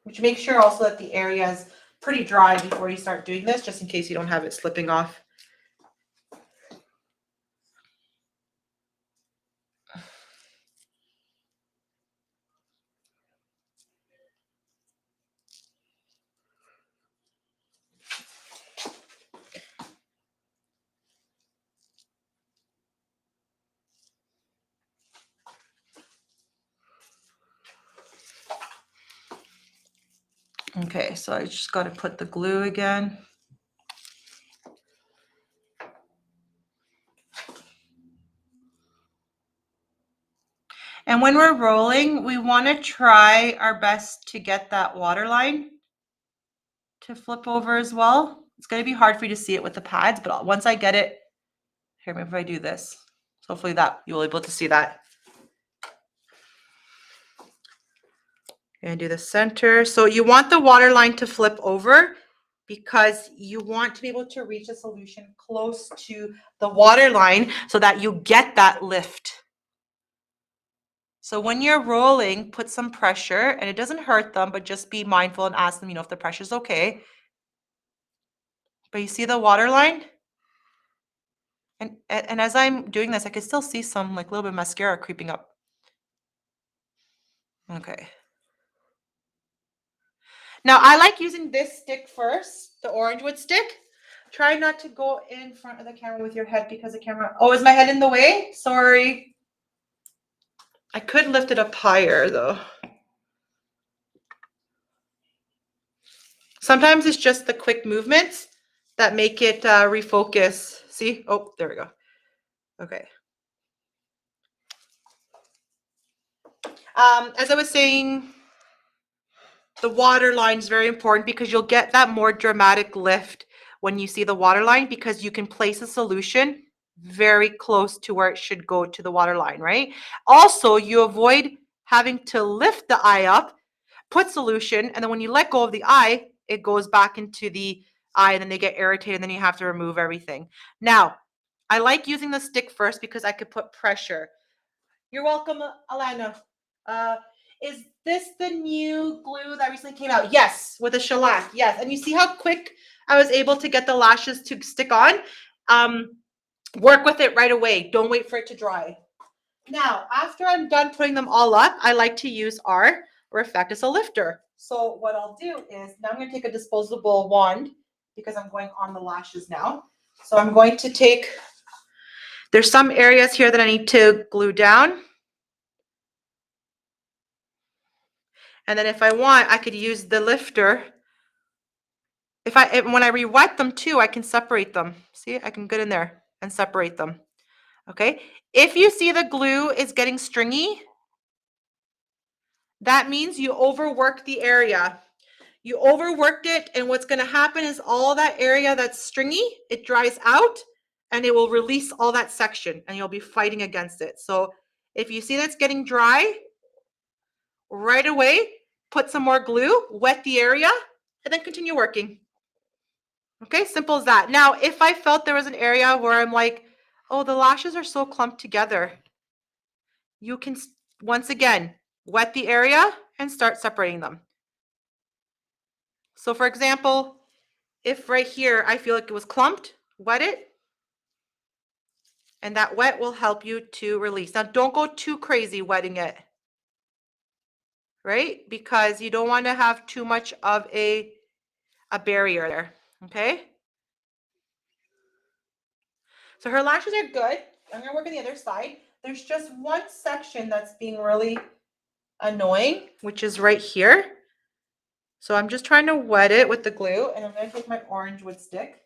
Which make sure also that the area is pretty dry before you start doing this, just in case you don't have it slipping off. Okay, so I just got to put the glue again. And when we're rolling, we want to try our best to get that waterline to flip over as well. It's going to be hard for you to see it with the pads, but once I get it, here, maybe if I do this, so hopefully that you'll be able to see that. And do the center. So you want the waterline to flip over because you want to be able to reach a solution close to the waterline so that you get that lift. So when you're rolling, put some pressure, and it doesn't hurt them, but just be mindful and ask them, if the pressure's okay. But you see the waterline? And as I'm doing this, I can still see some like little bit of mascara creeping up. Okay. Now I like using this stick first, the orange wood stick. Try not to go in front of the camera with your head because the camera, oh, is my head in the way? Sorry. I could lift it up higher though. Sometimes it's just the quick movements that make it refocus. See? Oh, there we go. Okay. As I was saying, the water line is very important because you'll get that more dramatic lift when you see the water line because you can place a solution very close to where it should go to the water line, right? Also, you avoid having to lift the eye up, put solution, and then when you let go of the eye, it goes back into the eye and then they get irritated and then you have to remove everything. Now, I like using the stick first because I could put pressure. You're welcome, Alana. Is this the new glue that recently came out? Yes, with a shellac. Yes, and you see how quick I was able to get the lashes to stick on? Work with it right away. Don't wait for it to dry. Now, after I'm done putting them all up, I like to use our RefectoCil lifter. So what I'll do is, now I'm going to take a disposable wand because I'm going on the lashes now. So I'm going to take, there's some areas here that I need to glue down. And then if I want, I could use the lifter. When I re-wet them too, I can separate them. See, I can get in there and separate them. Okay. If you see the glue is getting stringy, that means you overworked the area. You overworked it, and what's going to happen is all that area that's stringy, it dries out, and it will release all that section, and you'll be fighting against it. So if you see that's getting dry, right away, put some more glue, wet the area, and then continue working. Okay, simple as that. Now, if I felt there was an area where I'm like, oh, the lashes are so clumped together, you can, once again, wet the area and start separating them. So for example, if right here I feel like it was clumped, wet it, and that wet will help you to release. Now, don't go too crazy wetting it, right? Because you don't want to have too much of a barrier there, okay? So her lashes are good. I'm going to work on the other side. There's just one section that's being really annoying, which is right here. So I'm just trying to wet it with the glue, and I'm going to take my orange wood stick.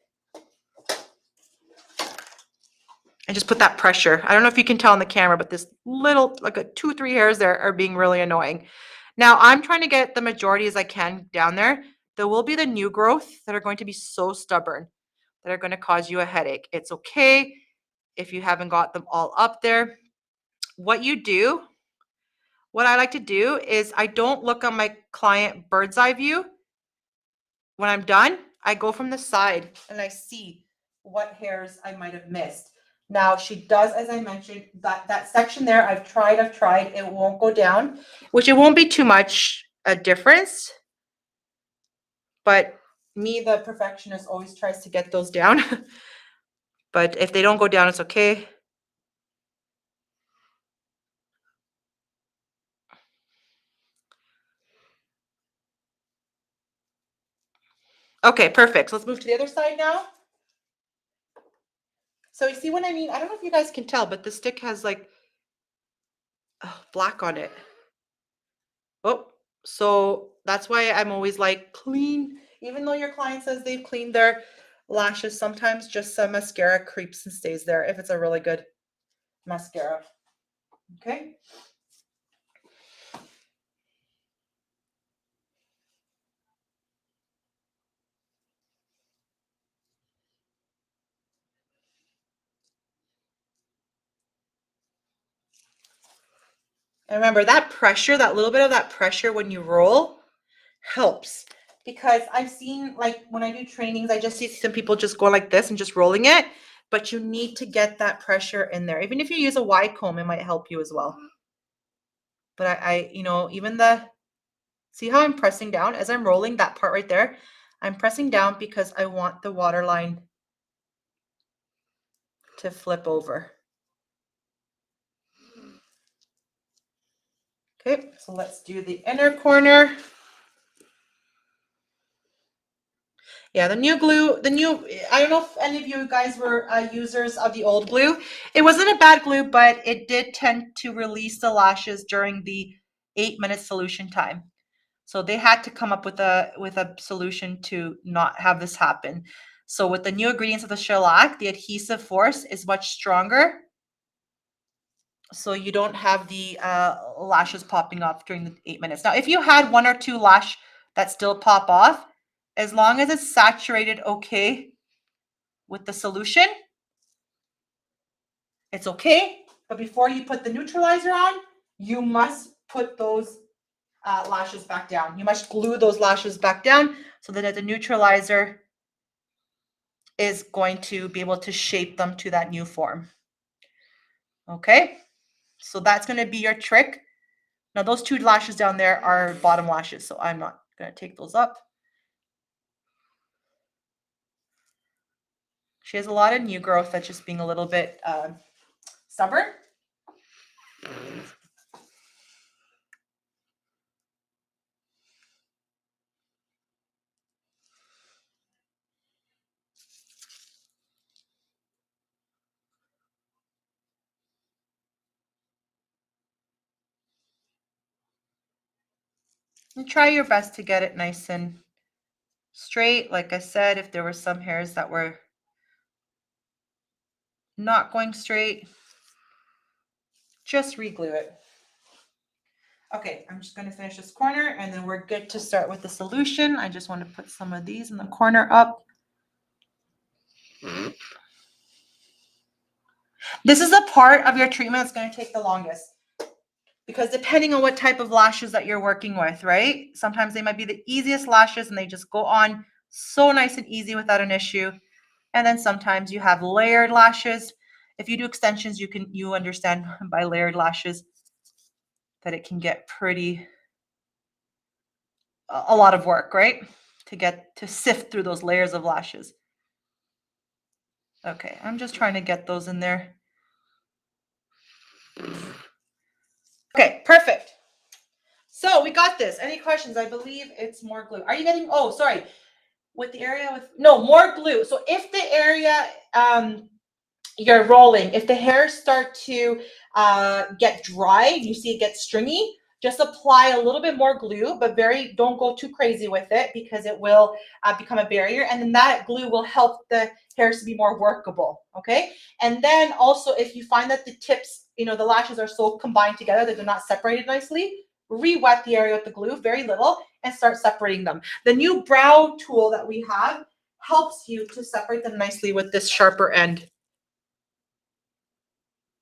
and just put that pressure. I don't know if you can tell on the camera, but this little, like a 2-3 hairs there are being really annoying. Now I'm trying to get the majority as I can down there. There will be the new growth that are going to be so stubborn that are going to cause you a headache. It's okay if you haven't got them all up there. What I like to do is I don't look on my client bird's eye view. When I'm done, I go from the side and I see what hairs I might have missed. Now she does, as I mentioned, that section there, I've tried, it won't go down, which it won't be too much a difference. But me, the perfectionist, always tries to get those down. But if they don't go down, it's okay. Okay, perfect. So let's move to the other side now. So you see what I mean? I don't know if you guys can tell, but the stick has like black on it. Oh, so that's why I'm always like clean. Even though your client says they've cleaned their lashes, sometimes just some mascara creeps and stays there if it's a really good mascara. Okay. And remember that pressure, that little bit of that pressure when you roll helps, because I've seen, like when I do trainings, I just see some people just go like this and just rolling it, but you need to get that pressure in there. Even if you use a wide comb, it might help you as well. But I you know, even see how I'm pressing down as I'm rolling that part right there? I'm pressing down because I want the waterline to flip over. Okay, so let's do the inner corner. Yeah, the new glue, I don't know if any of you guys were users of the old glue. It wasn't a bad glue, but it did tend to release the lashes during the 8-minute solution time. So they had to come up with a solution to not have this happen. So with the new ingredients of the shellac, the adhesive force is much stronger. So you don't have the lashes popping off during the 8 minutes. Now, if you had 1 or 2 lash that still pop off, as long as it's saturated okay with the solution, it's okay. But before you put the neutralizer on, you must put those lashes back down. You must glue those lashes back down so that the neutralizer is going to be able to shape them to that new form. Okay, so that's going to be your trick. Now those 2 lashes down there are bottom lashes, so I'm not going to take those up. She has a lot of new growth that's just being a little bit stubborn. And try your best to get it nice and straight. Like I said, if there were some hairs that were not going straight, just re-glue it. Okay, I'm just going to finish this corner and then we're good to start with the solution. I just want to put some of these in the corner up. This is the part of your treatment that's going to take the longest, because depending on what type of lashes that you're working with, right? Sometimes they might be the easiest lashes and they just go on so nice and easy without an issue. And then sometimes you have layered lashes. If you do extensions, you understand by layered lashes that it can get a lot of work, right? To sift through those layers of lashes. Okay, I'm just trying to get those in there. Okay, perfect. So we got this. Any questions? I believe it's more glue. Are you getting, oh, sorry. With the area with, no, more glue. So if the area you're rolling, if the hairs start to get dry, you see it gets stringy, just apply a little bit more glue, but don't go too crazy with it because it will become a barrier. And then that glue will help the hairs to be more workable, okay? And then also if you find that the tips, the lashes are so combined together that they're not separated nicely, re-wet the area with the glue, very little, and start separating them. The new brow tool that we have helps you to separate them nicely with this sharper end.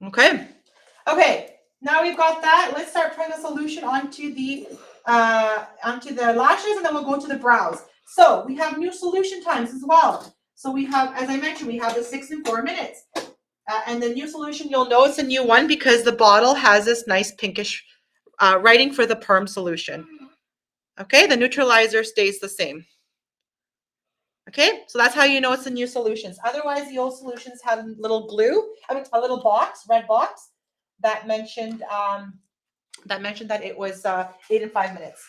Okay. Okay. Now we've got that. Let's start putting the solution onto the lashes, and then we'll go to the brows. So we have new solution times as well. So we have, as I mentioned, we have the 6 and 4 minutes. And the new solution, you'll know it's a new one because the bottle has this nice pinkish writing for the perm solution. Okay, the neutralizer stays the same. Okay, so that's how you know it's the new solutions. Otherwise, the old solutions had a little a little box, red box, that mentioned that it was 8 and 5 minutes.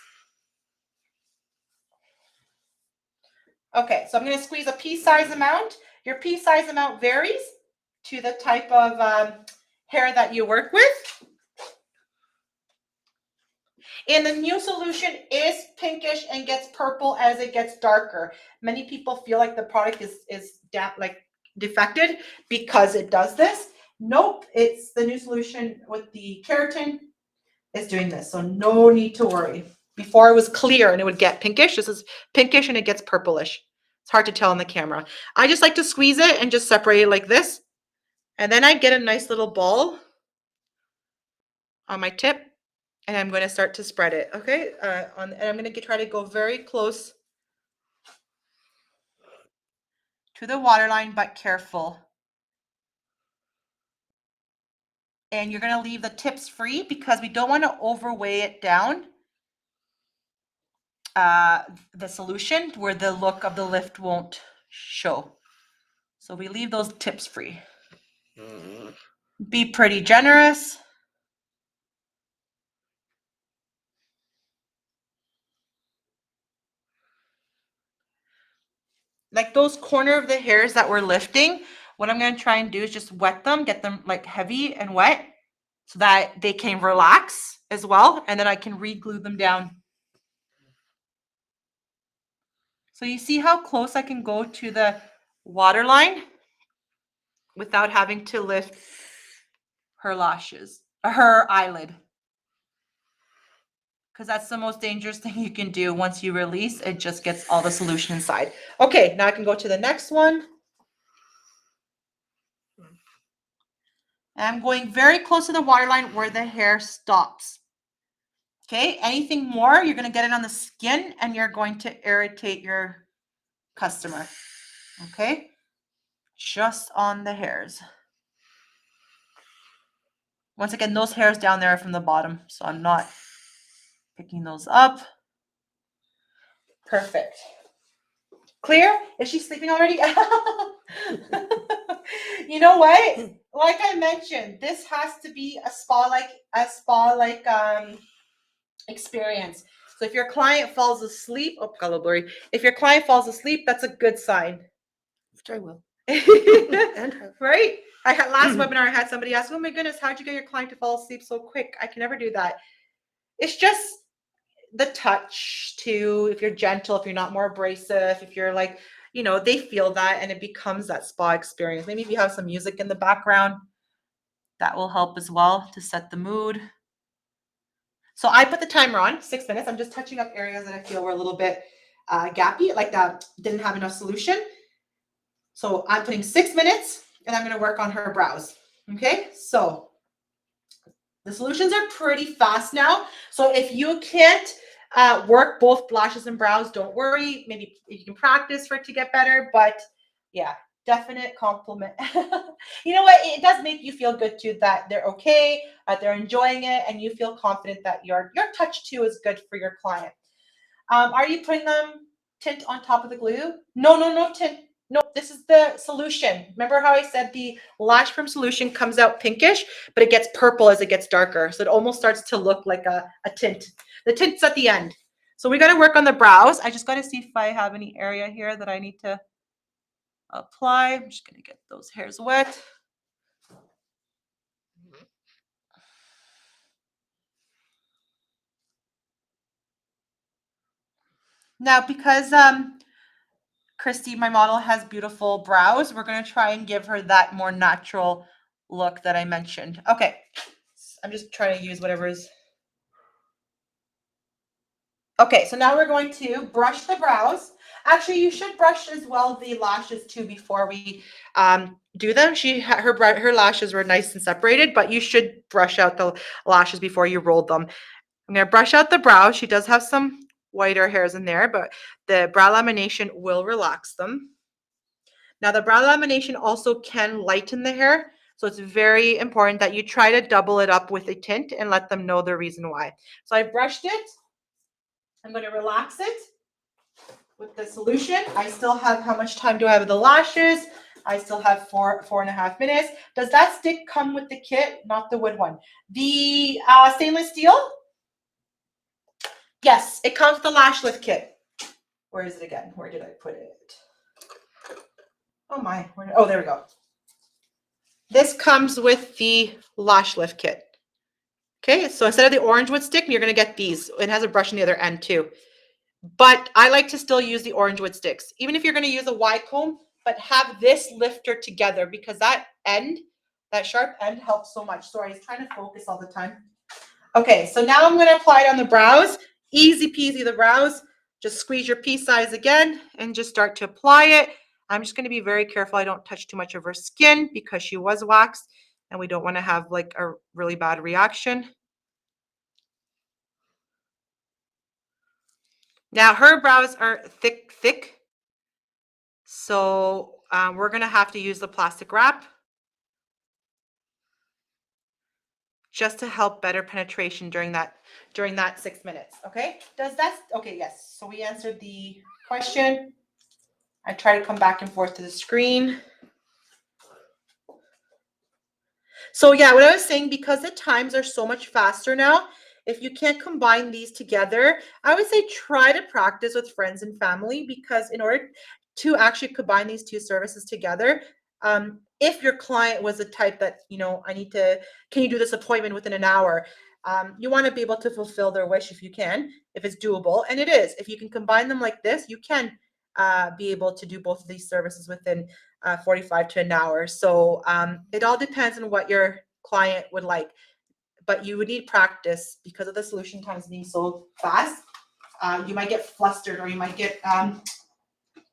Okay, so I'm going to squeeze a pea size amount. Your pea size amount varies to the type of hair that you work with. And the new solution is pinkish and gets purple as it gets darker. Many people feel like the product is defected because it does this. Nope, it's the new solution with the keratin is doing this, so no need to worry. Before it was clear and it would get pinkish. This is pinkish and it gets purplish. It's hard to tell on the camera. I just like to squeeze it and just separate it like this. And then I get a nice little ball on my tip. And I'm going to start to spread it, okay? And I'm going to try to go very close to the waterline, but careful. And you're going to leave the tips free because we don't want to overweigh it down, the solution, where the look of the lift won't show. So we leave those tips free. Be pretty generous. Like those corner of the hairs that we're lifting, what I'm going to try and do is just wet them, get them like heavy and wet so that they can relax as well. And then I can re-glue them down. So you see how close I can go to the waterline without having to lift her lashes, or her eyelid. Because that's the most dangerous thing you can do. Once you release, it just gets all the solution inside. Okay, now I can go to the next one. I'm going very close to the waterline where the hair stops. Okay, anything more, you're going to get it on the skin and you're going to irritate your customer. Okay, just on the hairs. Once again, those hairs down there are from the bottom, so I'm not picking those up. Perfect. Clear? Is she sleeping already? You know what? Like I mentioned, this has to be a spa-like experience. So if your client falls asleep, oh, got a little blurry. If your client falls asleep, that's a good sign. Which I will. Right? I had last webinar, I had somebody ask, oh my goodness, how'd you get your client to fall asleep so quick? I can never do that. It's just the touch too. If you're gentle, if you're not more abrasive, if you're like, they feel that and it becomes that spa experience. Maybe if you have some music in the background, that will help as well to set the mood. So I put the timer on 6 minutes. I'm just touching up areas that I feel were a little bit gappy, like that didn't have enough solution. So I'm putting 6 minutes and I'm going to work on her brows. Okay, so the solutions are pretty fast now. So if you can't work both lashes and brows, don't worry. Maybe you can practice for it to get better. But yeah, definite compliment. You know what? It does make you feel good too that they're okay, they're enjoying it, and you feel confident that your touch too is good for your client. Are you putting them tint on top of the glue? No tint. No, this is the solution. Remember how I said the lash perm solution comes out pinkish, but it gets purple as it gets darker. So it almost starts to look like a tint. The tint's at the end. So we got to work on the brows. I just got to see if I have any area here that I need to apply. I'm just going to get those hairs wet. Now, because Christy, my model, has beautiful brows, we're going to try and give her that more natural look that I mentioned. Okay, I'm just trying to use whatever is. Okay, so now we're going to brush the brows. Actually, you should brush as well the lashes too before we do them. Her lashes were nice and separated, but you should brush out the lashes before you roll them. I'm going to brush out the brows. She does have some whiter hairs in there, but the brow lamination will relax them. Now, the brow lamination also can lighten the hair, so it's very important that you try to double it up with a tint and let them know the reason why. So I brushed it. I'm going to relax it with the solution. I still have, how much time do I have with the lashes? I still have 4.5 minutes. Does that stick come with the kit? Not the wood one. The stainless steel? Yes, it comes with the Lash Lift kit. Where is it again? Where did I put it? Oh my, oh, there we go. This comes with the Lash Lift kit. Okay, so instead of the orange wood stick, you're going to get these. It has a brush on the other end too. But I like to still use the orange wood sticks, even if you're going to use a wide comb, but have this lifter together because that end, that sharp end helps so much. Sorry, I was trying to focus all the time. Okay, so now I'm going to apply it on the brows. Easy peasy the brows. Just squeeze your pea size again and just start to apply it. I'm just going to be very careful I don't touch too much of her skin because she was waxed and we don't want to have like a really bad reaction. Now her brows are thick. So we're going to have to use the plastic wrap just to help better penetration during that 6 minutes. Okay, does that, okay, yes. So we answered the question. I try to come back and forth to the screen. So yeah, what I was saying, because the times are so much faster now, if you can't combine these together, I would say try to practice with friends and family, because in order to actually combine these two services together, if your client was the type that, you know, can you do this appointment within an hour? You want to be able to fulfill their wish if you can, if it's doable. And it is. If you can combine them like this, you can be able to do both of these services within 45 to an hour. So it all depends on what your client would like. But you would need practice because of the solution times being so fast. You might get flustered, or you might get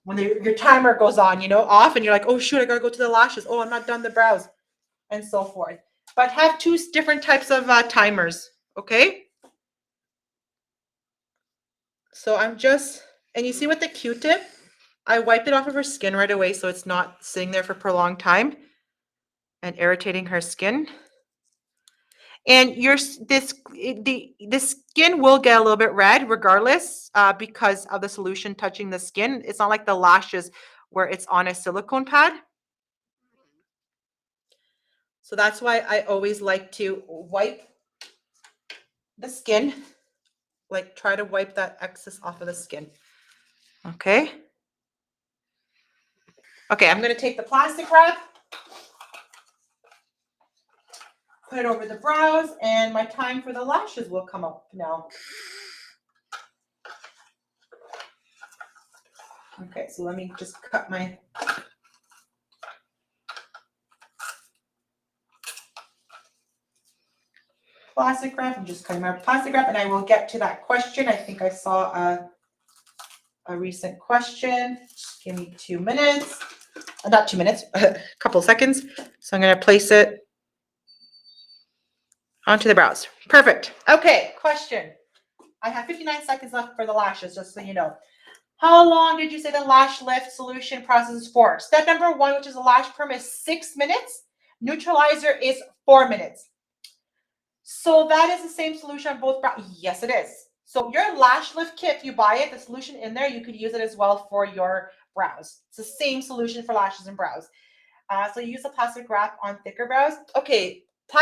when your timer goes on, you know, off, and you're like, oh shoot, I gotta go to the lashes. Oh, I'm not done the brows, and so forth. But have two different types of timers, okay? So I'm just, and you see with the Q-tip, I wipe it off of her skin right away so it's not sitting there for a prolonged time and irritating her skin. And the skin will get a little bit red regardless because of the solution touching the skin. It's not like the lashes where it's on a silicone pad. So that's why I always like to wipe the skin, like try to wipe that excess off of the skin. Okay. Okay, I'm going to take the plastic wrap, put it over the brows, and my time for the lashes will come up now. Okay, so let me just cut my plastic wrap. I'm just cutting my plastic wrap, and I will get to that question. I think I saw a recent question. Just give me 2 minutes. Not 2 minutes, a couple of seconds. So I'm going to place it onto the brows. Perfect. Okay, question. I have 59 seconds left for the lashes, just so you know. How long did you say the lash lift solution process is for? Step number 1, which is a lash perm, is 6 minutes. Neutralizer is 4 minutes. So that is the same solution on both brows. Yes, it is. So your lash lift kit, if you buy it, the solution in there, you could use it as well for your brows. It's the same solution for lashes and brows. So you use a plastic wrap on thicker brows. Okay, the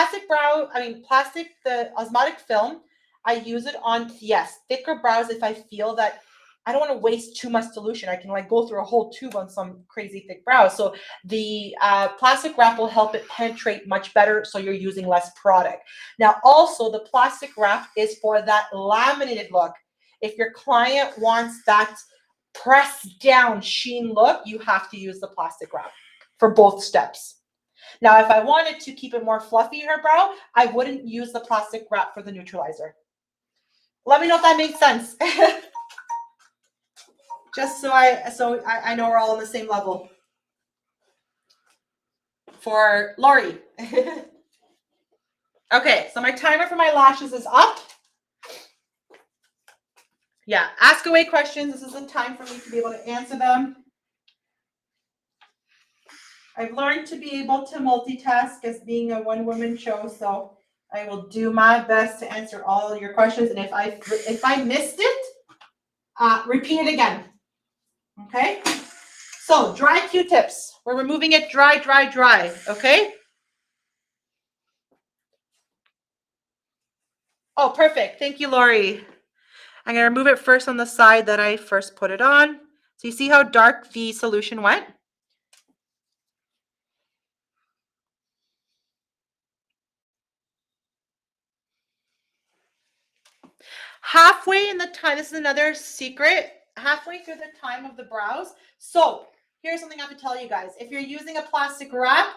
osmotic film, I use it on, yes, thicker brows if I feel that I don't want to waste too much solution. I can like go through a whole tube on some crazy thick brows. So the plastic wrap will help it penetrate much better, so you're using less product. Now also the plastic wrap is for that laminated look. If your client wants that pressed down sheen look, you have to use the plastic wrap for both steps. Now, if I wanted to keep it more fluffy in her brow, I wouldn't use the plastic wrap for the neutralizer. Let me know if that makes sense. Just so I know we're all on the same level. For Lori. Okay, so my timer for my lashes is up. Yeah, ask away questions. This is the time for me to be able to answer them. I've learned to be able to multitask as being a one-woman show, so I will do my best to answer all of your questions. And if I missed it, repeat it again. Okay? So dry Q-tips. We're removing it dry, dry, dry. Okay? Oh, perfect. Thank you, Lori. I'm going to remove it first on the side that I first put it on. So you see how dark the solution went? Halfway in the time, this is another secret, halfway through the time of the brows. So here's something I have to tell you guys. If you're using a plastic wrap,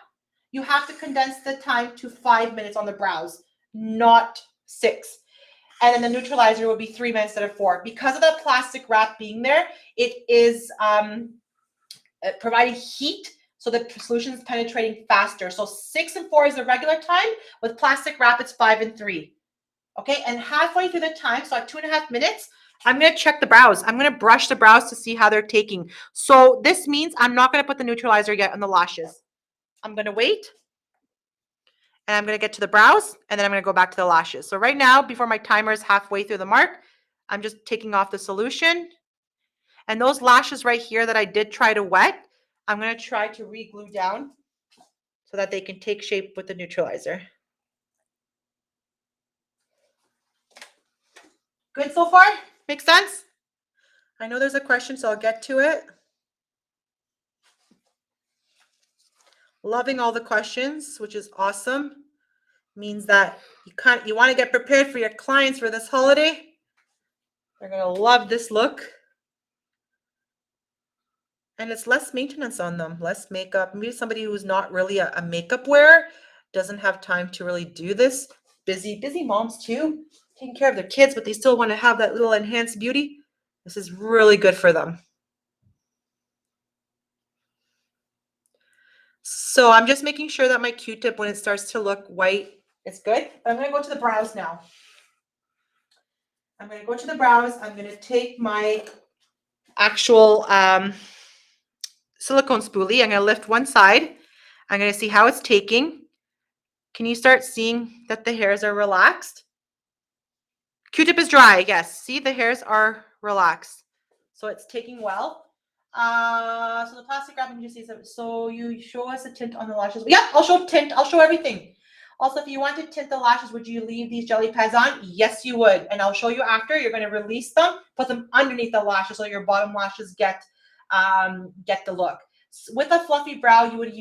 you have to condense the time to 5 minutes on the brows, not 6. And then the neutralizer will be 3 minutes instead of 4. Because of the plastic wrap being there, it is providing heat, so the solution is penetrating faster. So 6 and 4 is the regular time. With plastic wrap, it's 5 and 3. Okay, and halfway through the time, so at 2.5 minutes, I'm going to check the brows. I'm going to brush the brows to see how they're taking. So this means I'm not going to put the neutralizer yet on the lashes. I'm going to wait, and I'm going to get to the brows, and then I'm going to go back to the lashes. So right now, before my timer is halfway through the mark, I'm just taking off the solution. And those lashes right here that I did try to wet, I'm going to try to re-glue down so that they can take shape with the neutralizer. Good so far? Makes sense? I know there's a question, so I'll get to it. Loving all the questions, which is awesome. Means that you want to get prepared for your clients for this holiday. They're going to love this look. And it's less maintenance on them, less makeup. Maybe somebody who's not really a makeup wearer doesn't have time to really do this. Busy moms too, taking care of their kids, but they still want to have that little enhanced beauty. This is really good for them. So I'm just making sure that my Q-tip, when it starts to look white, it's good. But I'm going to go to the brows now. I'm going to go to the brows. I'm going to take my actual silicone spoolie. I'm going to lift one side. I'm going to see how it's taking. Can you start seeing that the hairs are relaxed? Q-tip is dry, yes. See, the hairs are relaxed. So it's taking well. So the plastic wrap, you see, so you show us a tint on the lashes. Yeah, I'll show tint. I'll show everything. Also, if you want to tint the lashes, would you leave these jelly pads on? Yes, you would. And I'll show you after. You're going to release them, put them underneath the lashes so your bottom lashes get the look. With a fluffy brow, you would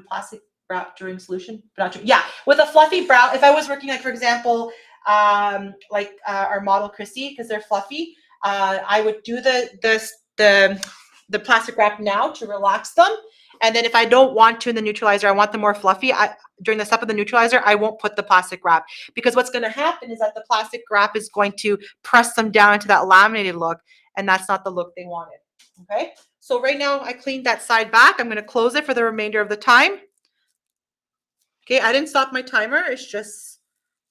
plastic wrap during solution. Yeah, with a fluffy brow, if I was working, like, for example, our model Chrissy, because they're fluffy, I would do the plastic wrap now to relax them. And then if I don't want to in the neutralizer, I want them more fluffy, during the step of the neutralizer, I won't put the plastic wrap, because what's going to happen is that the plastic wrap is going to press them down into that laminated look, and that's not the look they wanted. Okay, so right now I cleaned that side back. I'm going to close it for the remainder of the time. Okay, I didn't stop my timer. It's just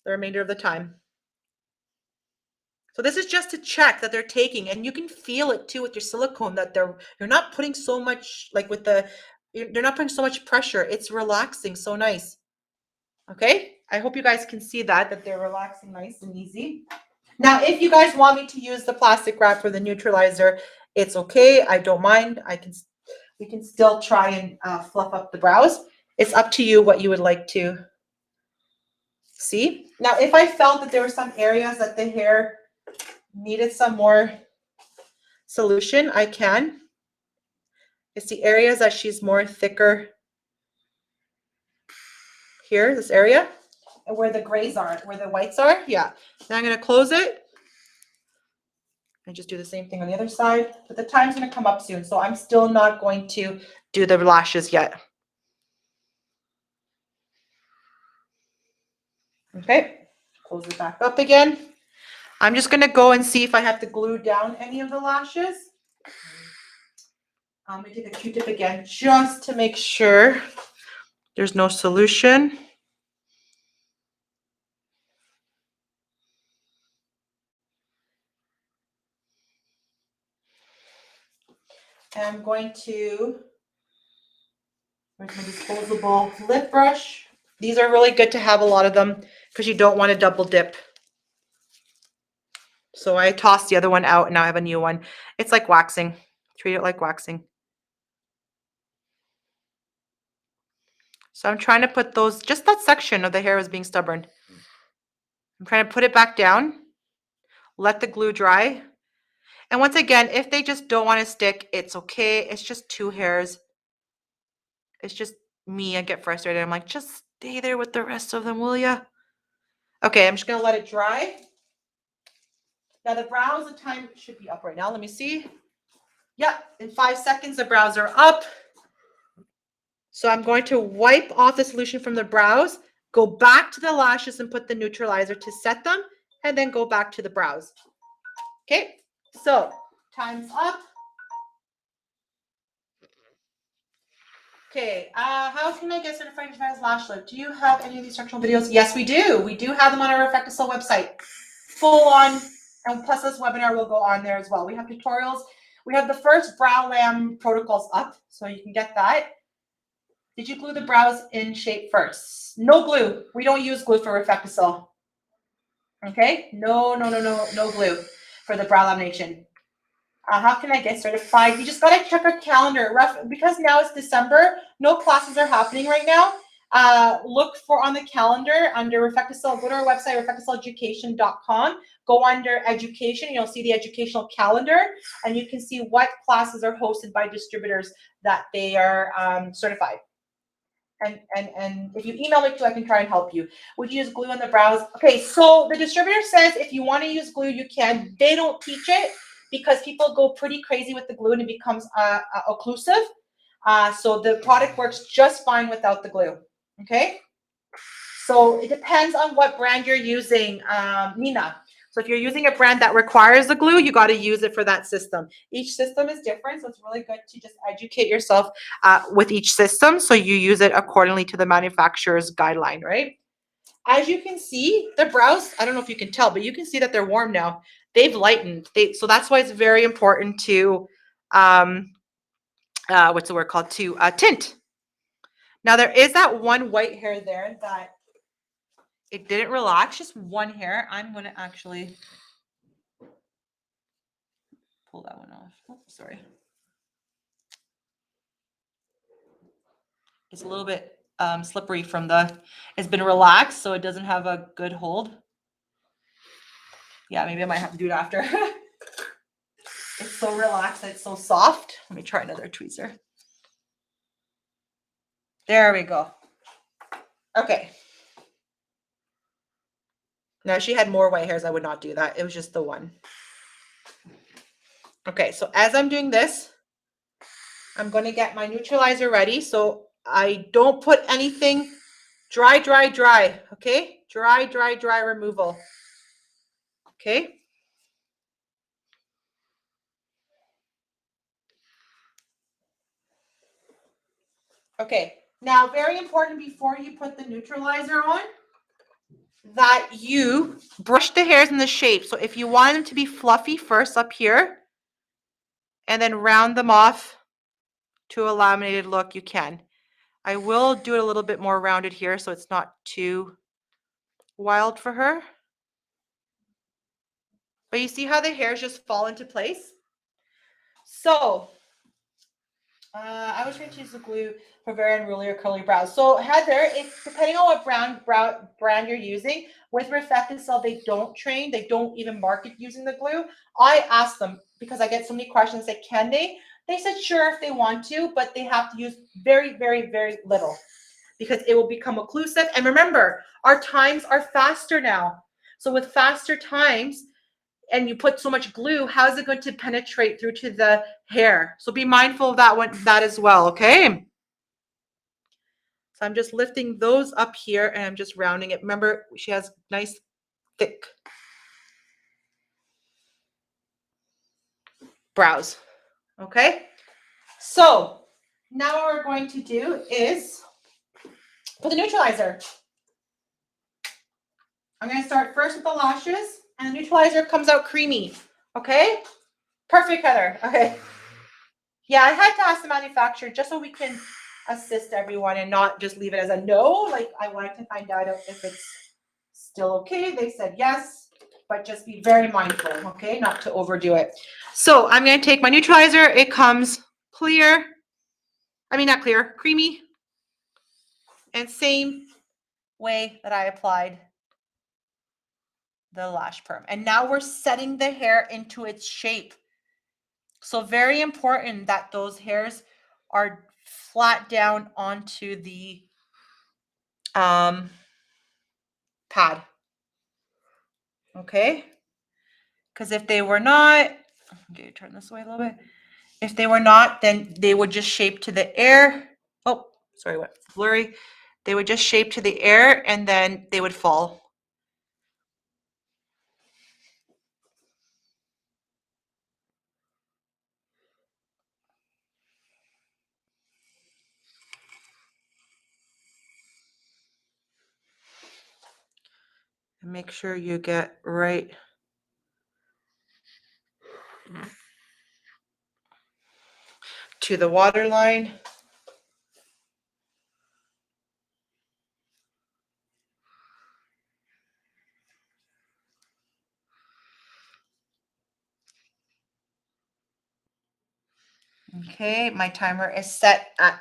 the remainder of the time. So this is just to check that they're taking, and you can feel it too with your silicone that you're not putting so much, like with they're not putting so much pressure. It's relaxing, so nice. Okay, I hope you guys can see that they're relaxing nice and easy. Now, if you guys want me to use the plastic wrap for the neutralizer, it's okay. I don't mind. We can still try and fluff up the brows. It's up to you what you would like to see. Now, if I felt that there were some areas that the hair needed some more solution, I can. It's the areas that she's more thicker here, this area. where the grays are, where the whites are. Yeah. Then I'm going to close it and just do the same thing on the other side. But the time's going to come up soon, so I'm still not going to do the lashes yet. Okay, close it back up again. I'm just going to go and see if I have to glue down any of the lashes. I'm going to take a Q-tip again just to make sure there's no solution. And I'm going to, where's my disposable lip brush? These are really good to have a lot of them because you don't want to double dip. So I tossed the other one out and now I have a new one. It's like waxing. Treat it like waxing. So I'm trying to put those, just that section of the hair is being stubborn. I'm trying to put it back down, let the glue dry. And once again, if they just don't want to stick, it's okay. It's just two hairs. It's just me. I get frustrated. I'm like, just stay there with the rest of them, will ya? Okay, I'm just going to let it dry. Now the brows, the time should be up right now. Let me see. Yep, in 5 seconds, the brows are up. So I'm going to wipe off the solution from the brows, go back to the lashes and put the neutralizer to set them, and then go back to the brows. Okay, so time's up. Okay, how can I get certified as Lash Lift? Do you have any of these instructional videos? Yes, we do. We do have them on our RefectoCil website. Full on, and plus this webinar will go on there as well. We have tutorials. We have the first brow lamb protocols up, so you can get that. Did you glue the brows in shape first? No glue. We don't use glue for RefectoCil. Okay? No glue for the brow lamination. How can I get certified? You just got to check our calendar. Because now it's December, no classes are happening right now. Look for on the calendar under RefectoCil. Go to our website, refectocileducation.com. Go under education. You'll see the educational calendar, and you can see what classes are hosted by distributors that they are certified. And if you email me too, I can try and help you. Would you use glue on the brows? Okay, so the distributor says if you want to use glue, you can. They don't teach it because people go pretty crazy with the glue and it becomes occlusive. So the product works just fine without the glue. Okay, so it depends on what brand you're using, Nina. So if you're using a brand that requires the glue, you got to use it for that system. Each system is different, so it's really good to just educate yourself with each system so you use it accordingly to the manufacturer's guideline, right? As you can see, the brows, I don't know if you can tell, but you can see that they're warm now. They've lightened. So that's why it's very important to, what's the word called, to tint. Now there is that one white hair there that it didn't relax, just one hair. I'm going to actually pull that one off. Oh, sorry. It's a little bit slippery from it's been relaxed, so it doesn't have a good hold. Yeah, maybe I might have to do it after. It's so relaxed, it's so soft. Let me try another tweezer. There we go. Okay. Now, if she had more white hairs, I would not do that. It was just the one. Okay, so as I'm doing this, I'm going to get my neutralizer ready. So I don't put anything dry, okay? Dry removal. Okay? Okay, now very important before you put the neutralizer on, that you brush the hairs in the shape. So if you want them to be fluffy first up here, and then round them off to a laminated look, you can. I will do it a little bit more rounded here so it's not too wild for her. But you see how the hairs just fall into place? So I was going to use the glue for very unruly or curly brows. So Heather, if depending on what brand you're using, with RefectoCil, they don't train, they don't even market using the glue. I asked them because I get so many questions, like, can they? They said sure if they want to, but they have to use very little. because it will become occlusive. And remember, our times are faster now. So with faster times, and you put so much glue, how is it going to penetrate through to the hair? So be mindful of that as well, okay? So I'm just lifting those up here and I'm just rounding it. Remember, she has nice, thick brows, okay? So now what we're going to do is put the neutralizer. I'm going to start first with the lashes, and the neutralizer comes out creamy, okay? Perfect, Heather. Okay. Yeah, I had to ask the manufacturer just so we can assist everyone and not just leave it as a no. Like, I wanted to find out if it's still okay. They said yes, but just be very mindful, okay, not to overdo it. So I'm going to take my neutralizer. It comes clear. I mean, not clear, creamy. And same way that I applied the lash perm. And now we're setting the hair into its shape. So very important that those hairs are flat down onto the pad. Okay? Because if they were not, okay, turn this way a little bit. If they were not, then they would just shape to the air. Oh, sorry, what? Blurry. They would just shape to the air and then they would fall. And make sure you get right to the water line. Okay, my timer is set at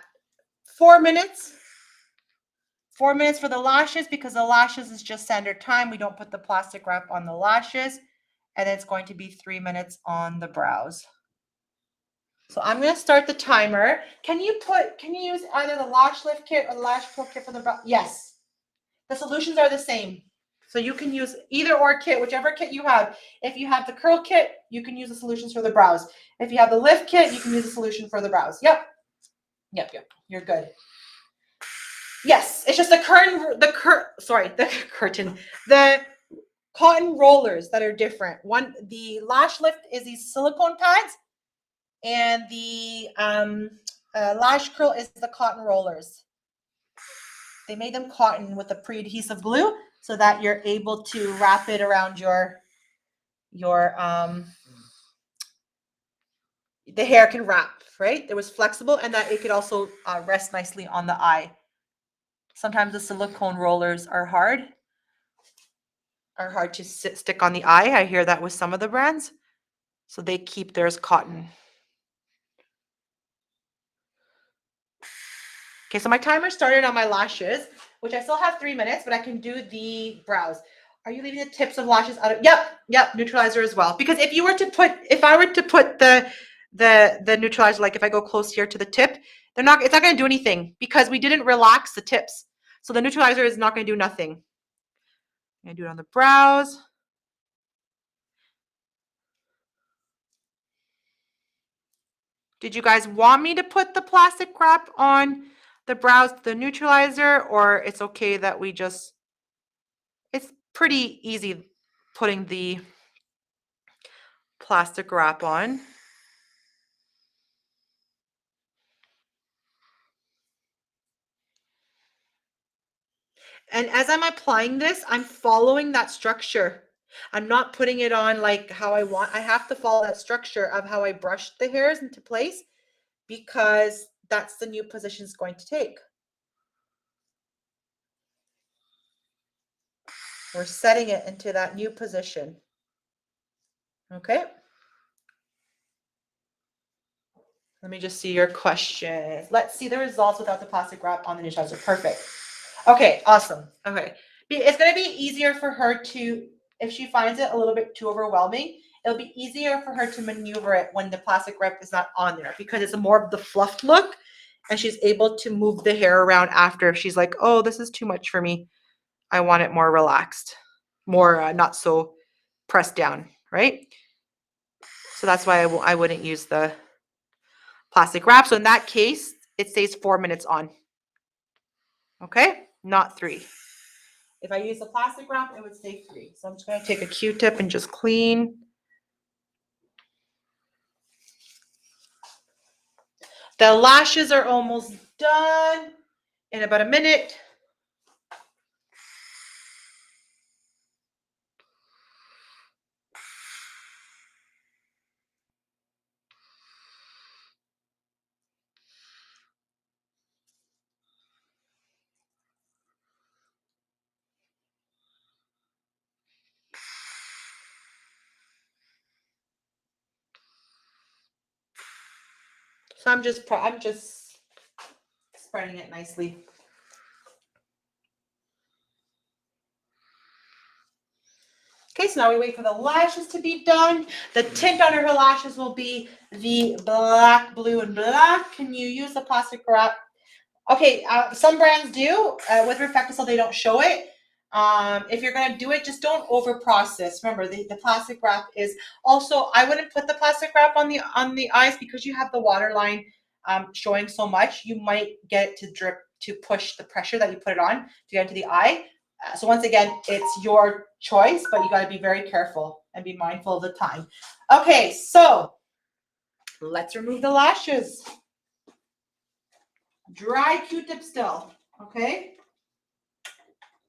4 minutes. 4 minutes for the lashes because the lashes is just standard time. We don't put the plastic wrap on the lashes. And it's going to be 3 minutes on the brows. So I'm going to start the timer. Can you use either the Lash Lift kit or the Lash Pro kit for the brow? Yes. The solutions are the same. So you can use either or kit, whichever kit you have. If you have the curl kit, you can use the solutions for the brows. If you have the lift kit, you can use the solution for the brows. Yep. You're good. Yes, it's just the cotton rollers that are different. The Lash Lift is these silicone pads, and the Lash Curl is the cotton rollers. They made them cotton with a pre-adhesive glue so that you're able to wrap it around the hair can wrap, right? It was flexible, and that it could also rest nicely on the eye. Sometimes the silicone rollers are hard to stick on the eye. I hear that with some of the brands. So they keep theirs cotton. Okay, so my timer started on my lashes, which I still have 3 minutes, but I can do the brows. Are you leaving the tips of lashes out of? Yep, neutralizer as well. Because if I were to put the neutralizer, like if I go close here to the tip, it's not going to do anything because we didn't relax the tips. So the neutralizer is not going to do nothing. I'm going to do it on the brows. Did you guys want me to put the plastic wrap on the brows, the neutralizer, or it's okay that we just, it's pretty easy putting the plastic wrap on. And as I'm applying this, I'm following that structure. I'm not putting it on like how I want. I have to follow that structure of how I brushed the hairs into place because that's the new position it's going to take. We're setting it into that new position. Okay. Let me just see your questions. Let's see the results without the plastic wrap on the neutralizer. Perfect. Okay, awesome. Okay. It's going to be easier for her to, if she finds it a little bit too overwhelming, it'll be easier for her to maneuver it when the plastic wrap is not on there because it's more of the fluffed look and she's able to move the hair around after if she's like, oh, this is too much for me. I want it more relaxed, more not so pressed down, right? So that's why I wouldn't use the plastic wrap. So in that case, it stays 4 minutes on. Okay, not 3. If I use the plastic wrap, it would stay 3. So I'm just going to take a Q-tip and just clean. The lashes are almost done in about a minute. So I'm just spreading it nicely. Okay, so now we wait for the lashes to be done. The tint under her lashes will be the black, blue, and black. Can you use the plastic wrap? Okay, some brands do. With RefectoCil, they don't show it. If you're going to do it, just don't over process. Remember, the plastic wrap is also, I wouldn't put the plastic wrap on the eyes because you have the waterline showing so much. You might get it to drip, to push the pressure that you put it on to get into the eye. So once again, it's your choice, but you got to be very careful and be mindful of the time. Okay, so let's remove the lashes. Dry Q-tip still, okay?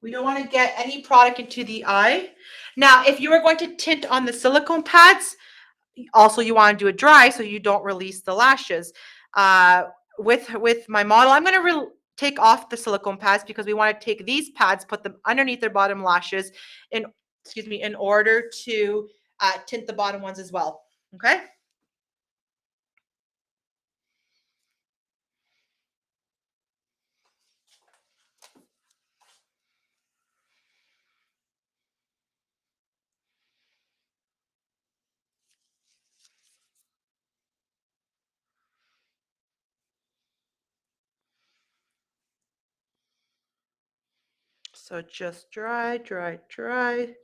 We don't want to get any product into the eye. Now, if you are going to tint on the silicone pads, also you want to do it dry so you don't release the lashes. With my model, I'm going to take off the silicone pads because we want to take these pads, put them underneath their bottom lashes in order to tint the bottom ones as well, okay? So just dry, dry, dry.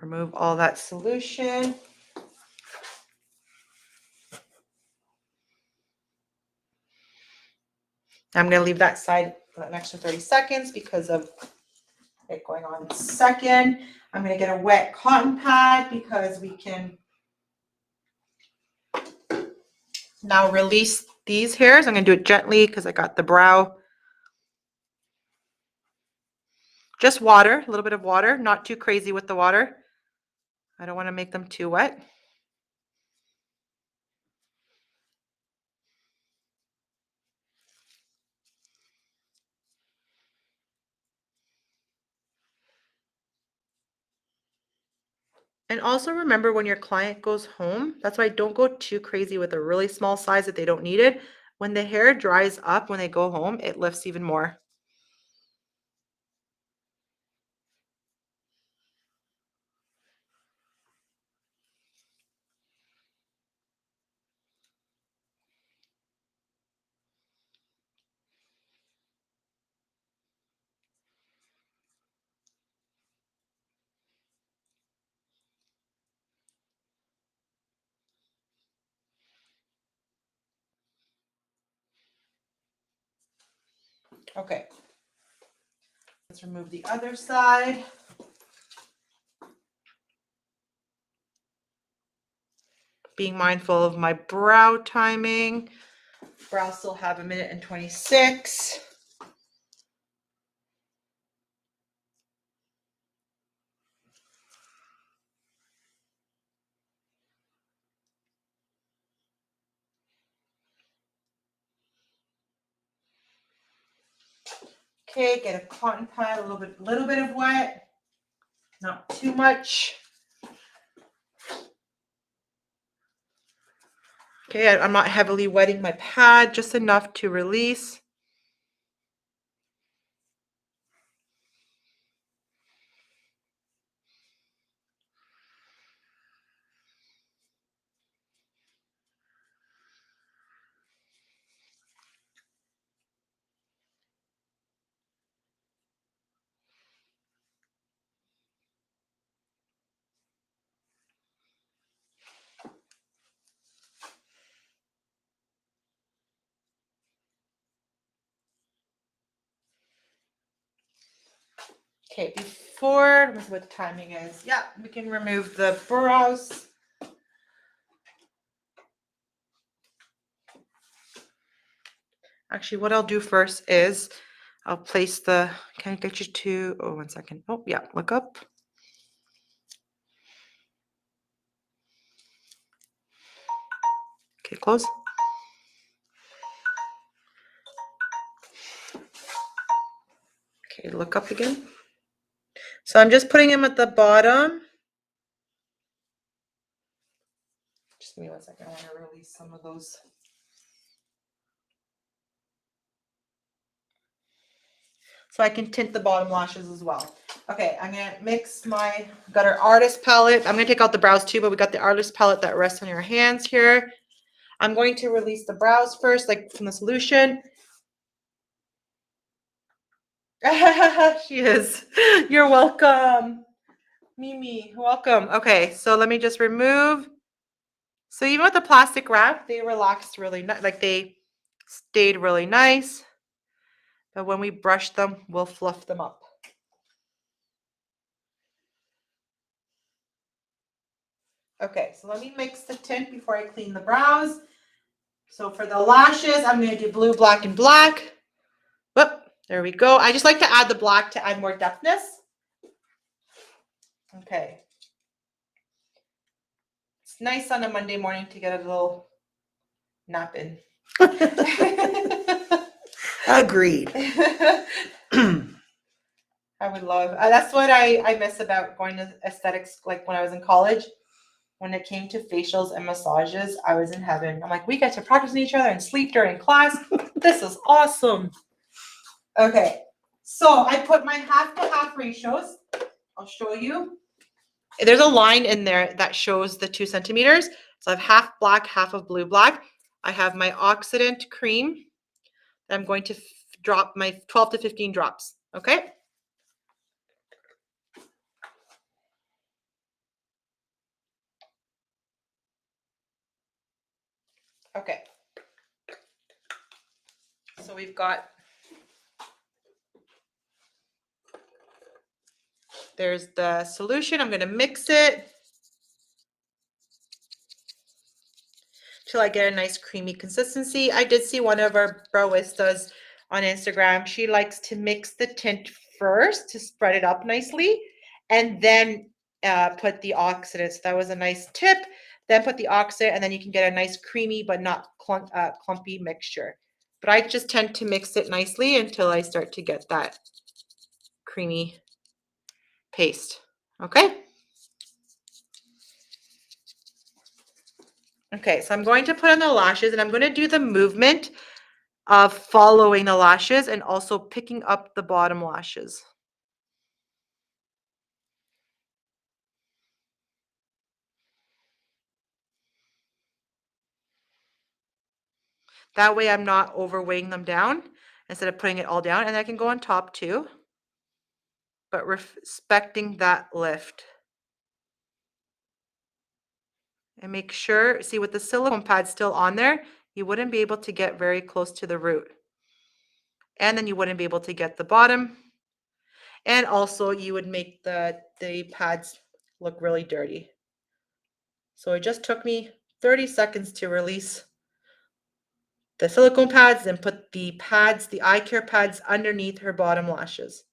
Remove all that solution. I'm going to leave that side for an extra 30 seconds because of it going on second. I'm going to get a wet cotton pad because we can now release these hairs. I'm going to do it gently because I got the brow. Just water, a little bit of water, not too crazy with the water. I don't want to make them too wet. And also remember when your client goes home, that's why don't go too crazy with a really small size if they don't need it. When the hair dries up, when they go home, it lifts even more. Okay. Let's remove the other side. Being mindful of my brow timing. Brow still have 1:26. Okay, get a cotton pad, a little bit of wet, not too much. Okay, I'm not heavily wetting my pad, just enough to release. Okay, before, let me see what the timing is. Yeah, we can remove the brows. Actually, what I'll do first is I'll place the, can I get you to, oh, 1 second. Oh, yeah, look up. Okay, close. Okay, look up again. So I'm just putting him at the bottom. Just give me 1 second. I want to release some of those. So I can tint the bottom lashes as well. Okay, I'm gonna mix my, got our artist palette. I'm gonna take out the brows too, but we got the artist palette that rests on your hands here. I'm going to release the brows first, like from the solution. She is. You're welcome. Mimi, welcome. Okay, so let me just remove. So even with the plastic wrap, they relaxed really nice, like they stayed really nice. But when we brush them, we'll fluff them up. Okay, so let me mix the tint before I clean the brows. So for the lashes, I'm going to do blue, black, and black. Whoop, there we go. I just like to add the black to add more depthness. Okay. It's nice on a Monday morning to get a little nap in. Agreed. I would love, that's what I miss about going to aesthetics, like when I was in college. When it came to facials and massages, I was in heaven. I'm like, we get to practice with each other and sleep during class. This is awesome. Okay, so I put my half to half ratios. I'll show you. There's a line in there that shows the 2 centimeters. So I have half black, half of blue black. I have my oxidant cream. I'm going to drop my 12 to 15 drops. Okay. Okay. So we've got, there's the solution. I'm going to mix it till I get a nice creamy consistency. I did see one of our browistas on Instagram. She likes to mix the tint first to spread it up nicely and then put the oxidant. So that was a nice tip. Then put the oxidant and then you can get a nice creamy but not clumpy mixture. But I just tend to mix it nicely until I start to get that creamy paste. Okay. Okay, so I'm going to put on the lashes and I'm going to do the movement of following the lashes and also picking up the bottom lashes. That way I'm not overweighing them down instead of putting it all down, and I can go on top too, but respecting that lift. And make sure, see with the silicone pad still on there, you wouldn't be able to get very close to the root. And then you wouldn't be able to get the bottom. And also you would make the pads look really dirty. So it just took me 30 seconds to release the silicone pads and put the pads, the eye care pads underneath her bottom lashes.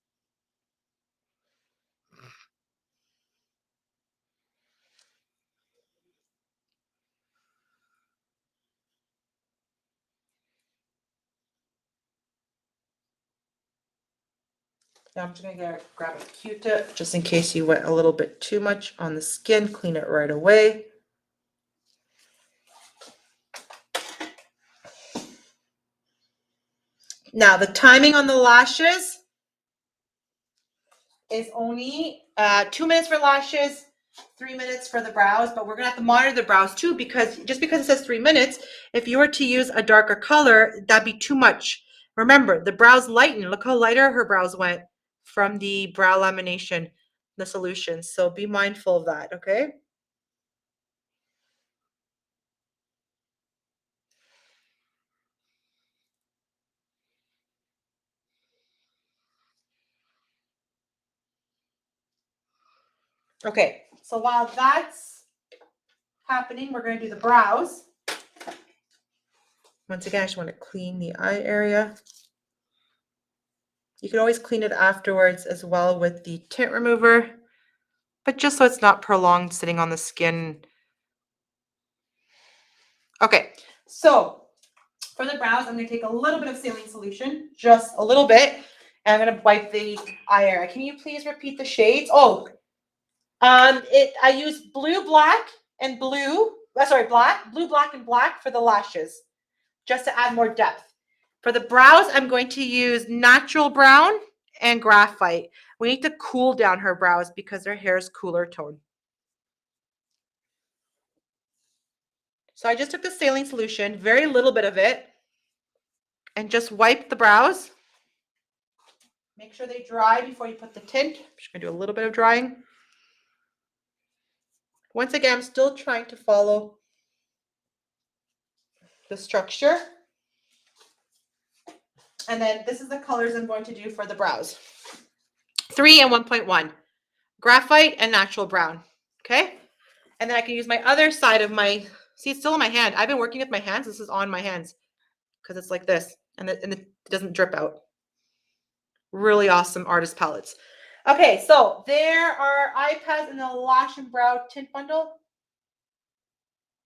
Now I'm just gonna grab a Q-tip just in case you went a little bit too much on the skin, clean it right away. Now the timing on the lashes is only 2 minutes for lashes, 3 minutes for the brows, but we're gonna have to monitor the brows too, because just because it says 3 minutes, if you were to use a darker color, that'd be too much. Remember, the brows lighten. Look how lighter her brows went from the brow lamination, the solution. So be mindful of that, okay? Okay, so while that's happening, we're going to do the brows. Once again, I just want to clean the eye area. You can always clean it afterwards as well with the tint remover, but just so it's not prolonged sitting on the skin. Okay, so for the brows, I'm going to take a little bit of saline solution, just a little bit, and I'm going to wipe the eye area. Can you please repeat the shades? Oh, I use blue, black, and blue. Blue, black, and black for the lashes, just to add more depth. For the brows, I'm going to use natural brown and graphite. We need to cool down her brows because her hair is cooler tone. So I just took the saline solution, very little bit of it, and just wipe the brows. Make sure they dry before you put the tint. I'm just going to do a little bit of drying. Once again, I'm still trying to follow the structure. And then this is the colors I'm going to do for the brows. 3 and 1.1. Graphite and natural brown. Okay? And then I can use my other side of my, see, it's still in my hand. I've been working with my hands. This is on my hands because it's like this and it doesn't drip out. Really awesome artist palettes. Okay, so there are eye pads in the Lash and Brow Tint Bundle.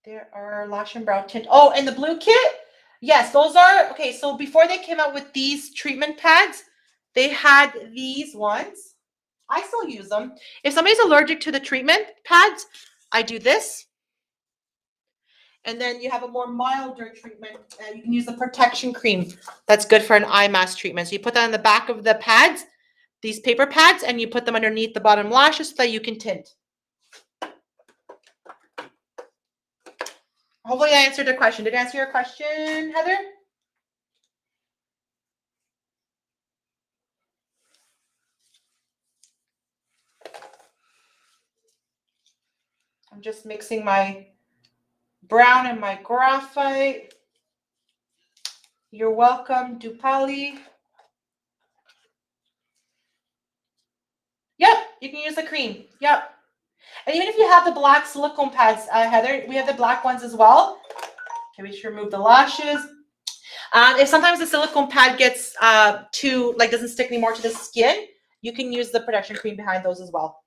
There are Lash and Brow Tint. Oh, and the blue kit? Yes, those are, okay, so before they came out with these treatment pads, they had these ones. I still use them. If somebody's allergic to the treatment pads, I do this. And then you have a more milder treatment. You can use the protection cream. That's good for an eye mask treatment. So you put that on the back of the pads, these paper pads, and you put them underneath the bottom lashes so that you can tint. Hopefully I answered the question. Did I answer your question, Heather? I'm just mixing my brown and my graphite. You're welcome, Dupali. Yep, you can use the cream. Yep. And even if you have the black silicone pads, Heather, we have the black ones as well. Okay, we should remove the lashes. If sometimes the silicone pad gets doesn't stick anymore to the skin, you can use the protection cream behind those as well.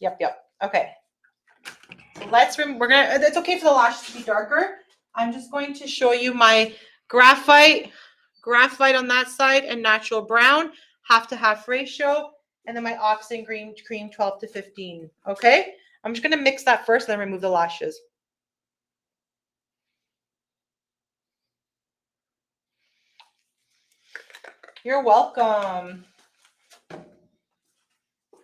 Yep. Okay. So it's okay for the lashes to be darker. I'm just going to show you my graphite on that side and natural brown, half to half ratio, and then my oxide green cream 12 to 15. Okay. I'm just going to mix that first and then remove the lashes. You're welcome.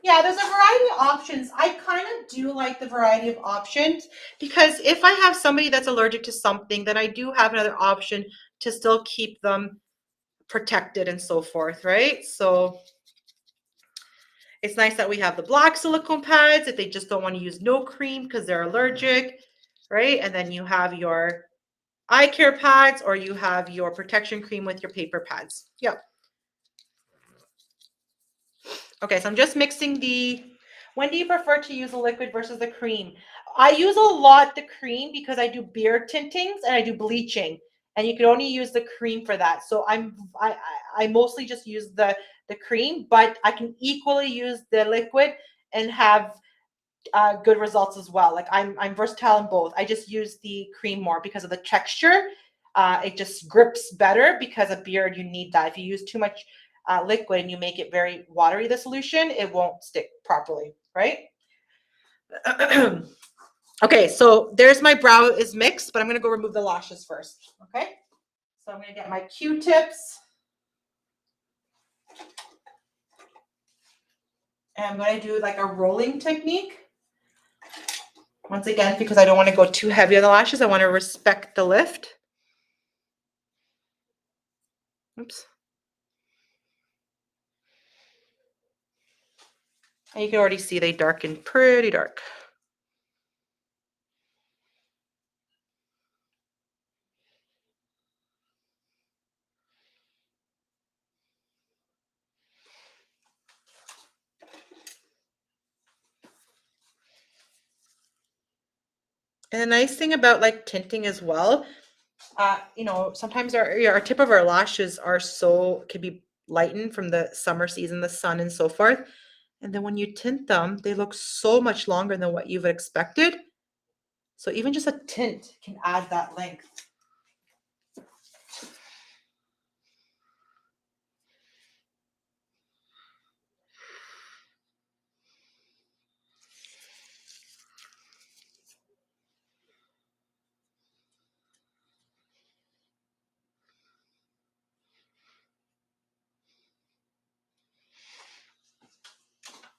Yeah, there's a variety of options. I kind of do like the variety of options because if I have somebody that's allergic to something, then I do have another option to still keep them protected and so forth, right? So it's nice that we have the black silicone pads if they just don't want to use no cream because they're allergic, right? And then you have your eye care pads or you have your protection cream with your paper pads. Yep. Okay, so I'm just mixing when do you prefer to use the liquid versus the cream? I use a lot the cream because I do beard tintings and I do bleaching, and you can only use the cream for that. So I mostly just use the cream, but I can equally use the liquid and have good results as well. Like I'm versatile in both. I just use the cream more because of the texture. It just grips better because a beard you need that. If you use too much liquid and you make it very watery, the solution, it won't stick properly, right? Okay, so there's my brow is mixed, but I'm going to go remove the lashes first. Okay, so I'm going to get my Q-tips. And I'm going to do like a rolling technique. Once again, because I don't want to go too heavy on the lashes, I want to respect the lift. Oops. And you can already see they darken pretty dark. And the nice thing about like tinting as well, you know, sometimes our tip of our lashes can be lightened from the summer season, the sun and so forth. And then when you tint them, they look so much longer than what you've expected. So even just a tint can add that length.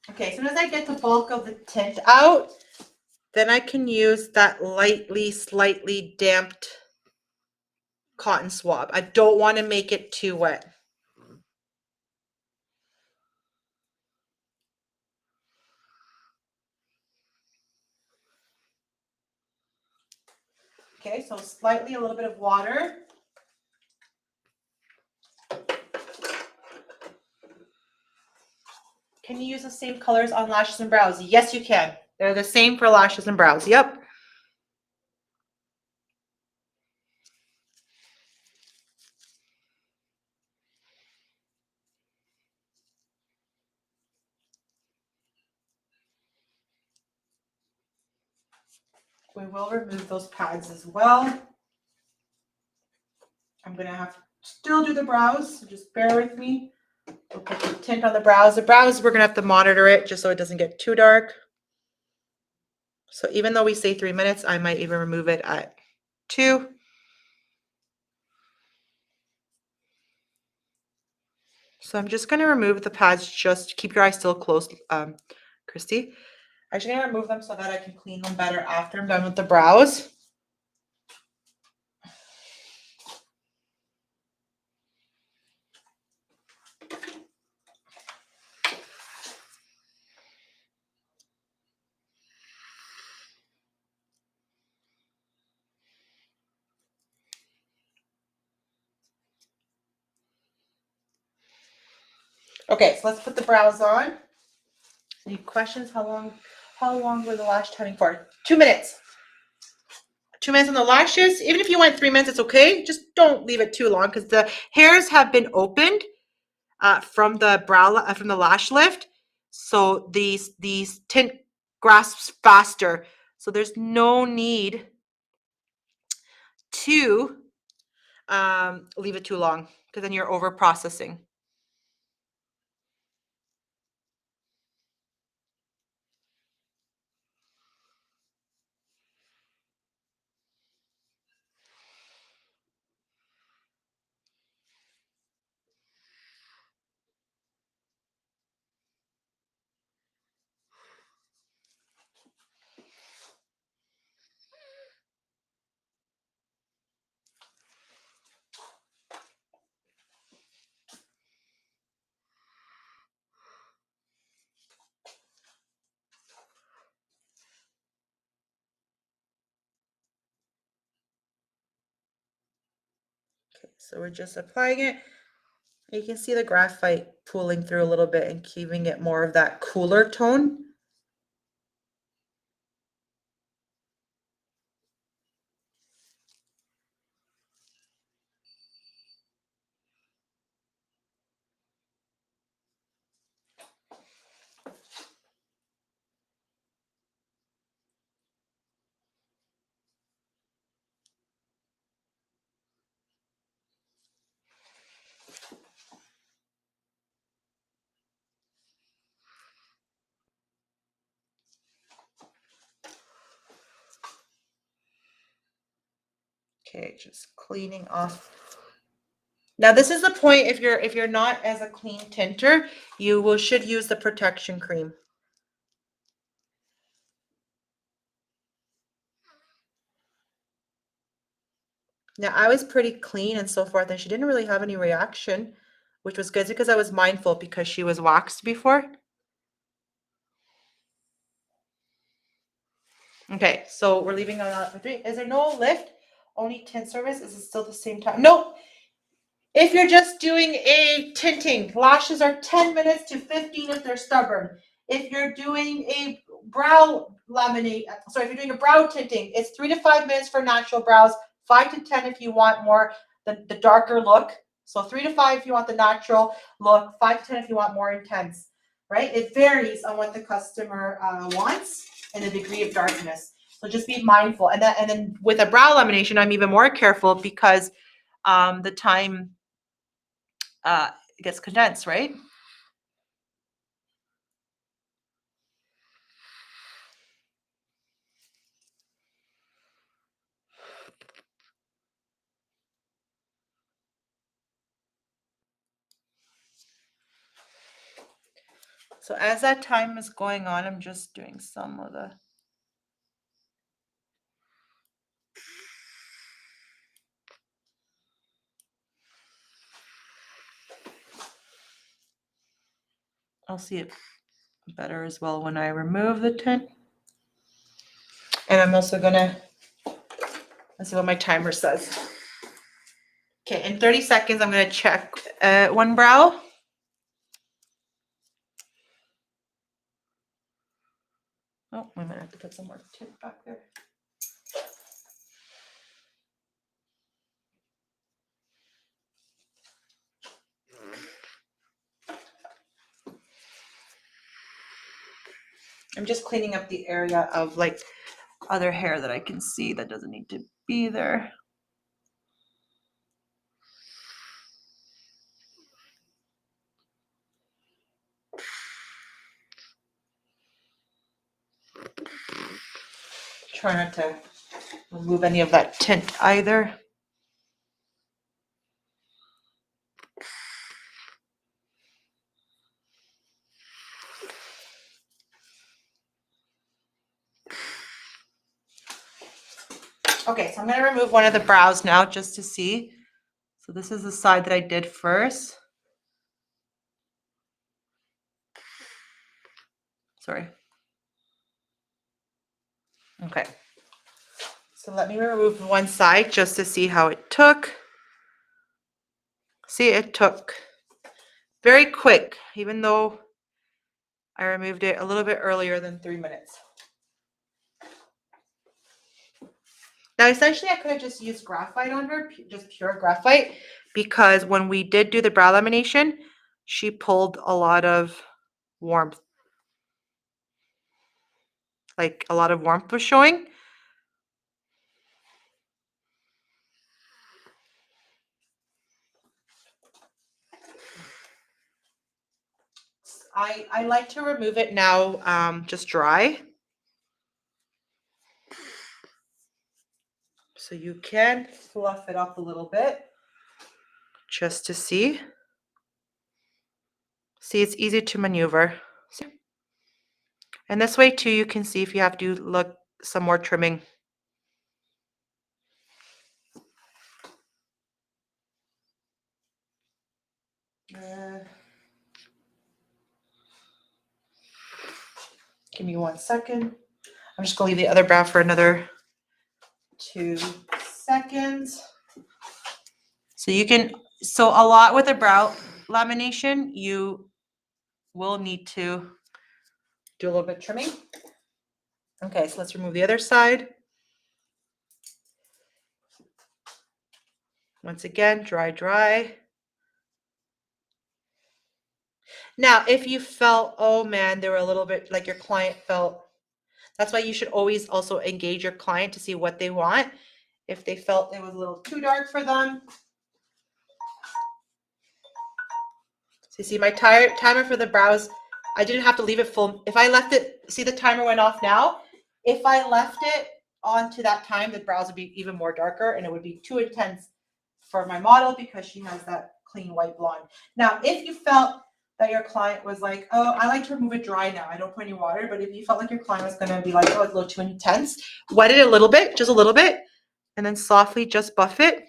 Okay, as soon as I get the bulk of the tint out, then I can use that slightly damped cotton swab. I don't want to make it too wet. Okay, so slightly a little bit of water. Can you use the same colors on lashes and brows? Yes, you can. They're the same for lashes and brows. Yep. We will remove those pads as well. I'm going to have to still do the brows, so just bear with me. We'll put the tint on the brows. The brows, we're going to have to monitor it just so it doesn't get too dark. So even though we say 3 minutes, I might even remove it at 2. So I'm just going to remove the pads. Just keep your eyes still closed, Christy. I'm just going to remove them so that I can clean them better after I'm done with the brows. Okay, so let's put the brows on. Any questions? How long were the lash timing for? 2 minutes. 2 minutes on the lashes. Even if you went 3 minutes, it's okay. Just don't leave it too long because the hairs have been opened from the lash lift. So these tint grasps faster. So there's no need to leave it too long because then you're over processing. Okay, so we're just applying it. You can see the graphite pooling through a little bit and keeping it more of that cooler tone. Okay, just cleaning off. Now this is the point, if you're not as a clean tinter, should use the protection cream. Now I was pretty clean and so forth, and she didn't really have any reaction, which was good because I was mindful because she was waxed before. Okay, so we're leaving on that for 3. Is there no lift? Only tint service? Is it still the same time? Nope. If you're just doing a tinting, lashes are 10 minutes to 15 if they're stubborn. If you're doing a brow laminate, sorry, if you're doing a brow tinting, it's 3 to 5 minutes for natural brows, 5 to 10 if you want more the darker look. So 3 to 5 if you want the natural look, 5 to 10 if you want more intense, right? It varies on what the customer wants and the degree of darkness. So just be mindful. And then with a brow lamination, I'm even more careful because the time gets condensed, right? So as that time is going on, I'm just doing some of the I'll see it better as well when I remove the tint. And I'm also gonna, let's see what my timer says. Okay, in 30 seconds, I'm gonna check one brow. Oh, I might have to put some more tint back there. I'm just cleaning up the area of like other hair that I can see that doesn't need to be there. Try not to remove any of that tint either. Okay, so I'm going to remove one of the brows now just to see. So this is the side that I did first. Sorry. Okay. So let me remove one side just to see how it took. See, it took very quick, even though I removed it a little bit earlier than 3 minutes. Now, essentially, I could have just used graphite on her, just pure graphite, because when we did do the brow lamination, she pulled a lot of warmth. Like a lot of warmth was showing. I like to remove it now just dry. So you can fluff it up a little bit just to see. See, it's easy to maneuver. See? And this way too, you can see if you have to look some more trimming. Give me 1 second. I'm just gonna leave the other brow for another 2 seconds. So you can, so a lot with a brow lamination, you will need to do a little bit of trimming. Okay, so let's remove the other side. Once again, dry, dry. Now, if you felt, oh man, they were a little bit like your client felt, that's why you should always also engage your client to see what they want. If they felt it was a little too dark for them. So you see my timer for the brows, I didn't have to leave it full. If I left it, see the timer went off now. If I left it on to that time, the brows would be even more darker and it would be too intense for my model because she has that clean white blonde. Now, if you felt that your client was like, oh, I like to remove it dry now, I don't put any water, but if you felt like your client was gonna be like, oh, it's a little too intense, wet it a little bit, just a little bit, and then softly just buff it.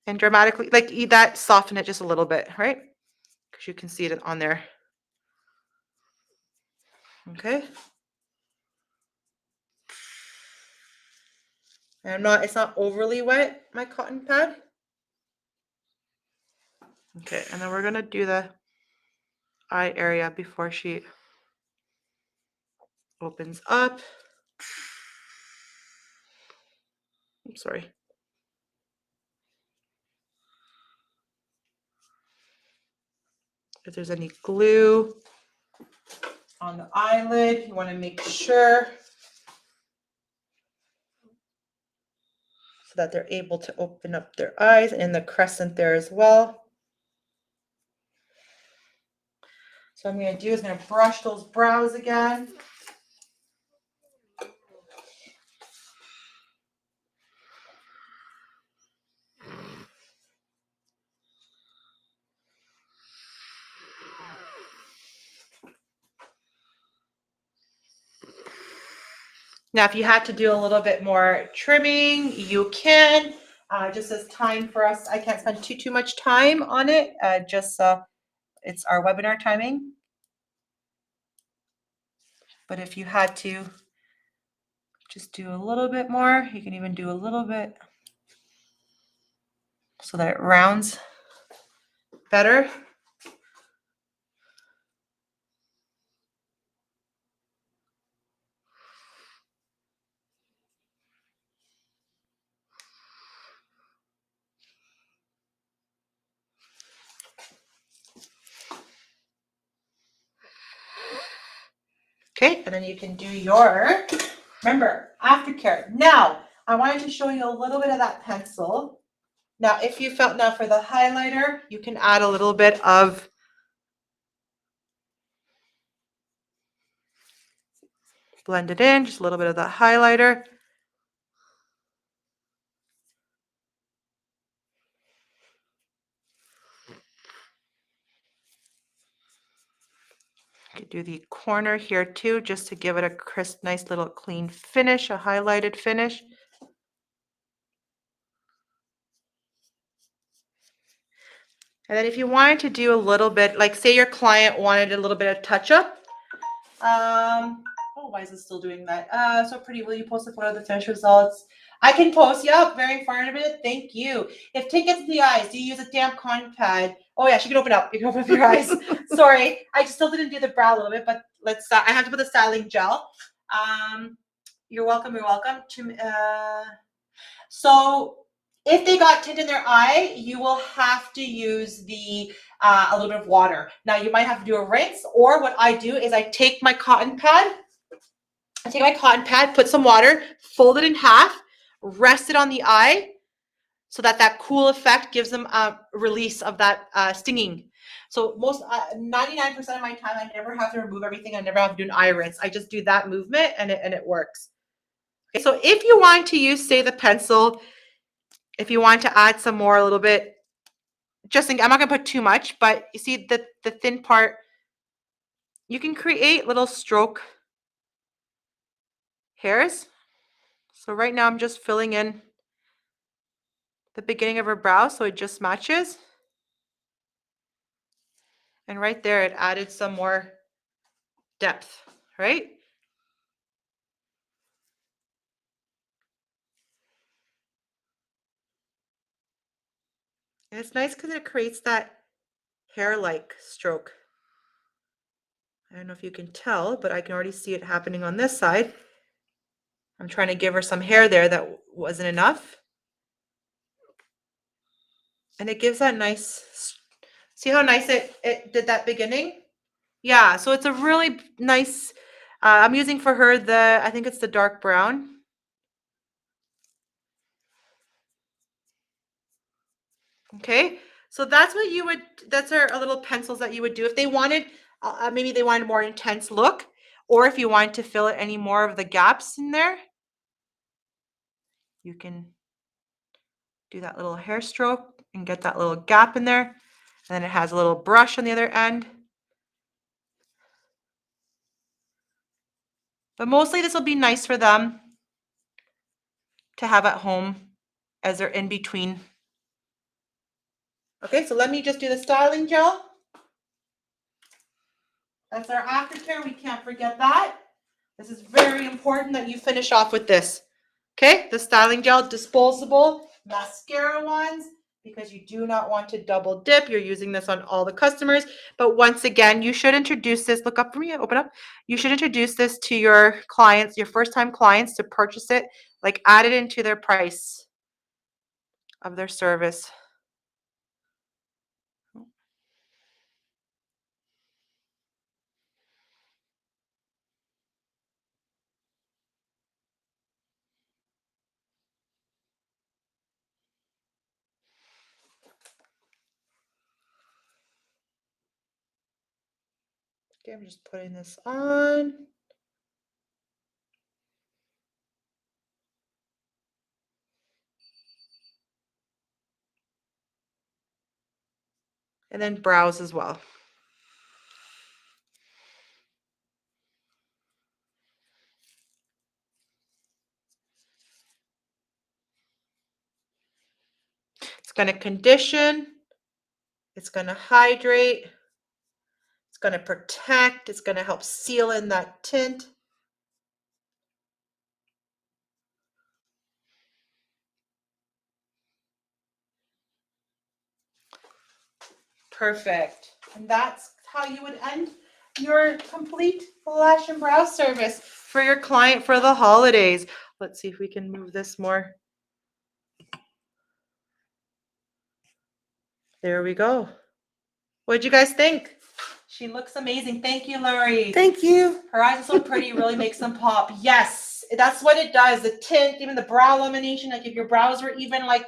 And dramatically, like that, soften it just a little bit, right? Because you can see it on there. Okay. And it's not overly wet, my cotton pad. Okay, and then we're gonna do the eye area before she opens up. I'm sorry. If there's any glue on the eyelid, you want to make sure so that they're able to open up their eyes, and the crescent there as well. So what I'm going to do is I'm going to brush those brows again. Now, if you had to do a little bit more trimming, you can. Just as time for us, I can't spend too much time on it. It's our webinar timing. But if you had to just do a little bit more, you can even do a little bit so that it rounds better. Okay, and then you can do your, remember, aftercare. Now, I wanted to show you a little bit of that pencil. Now, if you felt, now for the highlighter, you can add a little bit of blend it in, just a little bit of the highlighter. You could do the corner here too, just to give it a crisp, nice little clean finish, a highlighted finish. And then if you wanted to do a little bit, like say your client wanted a little bit of touch up. Oh, why is it still doing that? So pretty. Will you post a photo of the finished results? I can post. Yep, very informative. Thank you. If tint gets in the eyes, do you use a damp cotton pad? Oh yeah, she can open up. You can open up your eyes. Sorry, I still didn't do the brow a little bit, but let's. I have to put the styling gel. You're welcome. You're welcome. So if they got tint in their eye, you will have to use the a little bit of water. Now you might have to do a rinse, or what I do is I take my cotton pad, put some water, fold it in half, rest it on the eye, so that cool effect gives them a release of that stinging. So 99% of my time, I never have to remove everything. I never have to do an eye rinse. I just do that movement, and it works. Okay, so if you want to use, say, the pencil, if you want to add some more, a little bit, I'm not going to put too much, but you see the thin part, you can create little stroke hairs. So right now I'm just filling in the beginning of her brow so it just matches. And right there, it added some more depth, right? And it's nice because it creates that hair-like stroke. I don't know if you can tell, but I can already see it happening on this side. I'm trying to give her some hair there that wasn't enough. And it gives that nice, see how nice it did that beginning? Yeah, so it's a really nice, I'm using for her I think it's the dark brown. Okay, so that's what you would, that's our little pencils that you would do if they wanted, maybe they wanted a more intense look, or if you wanted to fill it any more of the gaps in there, you can do that little hair stroke and get that little gap in there. And then it has a little brush on the other end. But mostly this will be nice for them to have at home as they're in between. Okay, so let me just do the styling gel. That's our aftercare. We can't forget that. This is very important that you finish off with this. Okay, the styling gel, disposable, mascara ones. because you do not want to double dip. You're using this on all the customers. But once again, you should introduce this. Look up for me, open up. You should introduce this to your clients, your first-time clients, to purchase it, like add it into their price of their service. Okay, I'm just putting this on. And then brows as well. It's going to condition. It's going to hydrate. It's going to protect. It's going to help seal in that tint. Perfect. And that's how you would end your complete lash and brow service for your client for the holidays. Let's see if we can move this more. There we go. What did you guys think? She looks amazing. Thank you, Lori. Thank you. Her eyes are so pretty, really makes them pop. Yes, that's what it does. The tint, even the brow lamination, like if your brows were even like,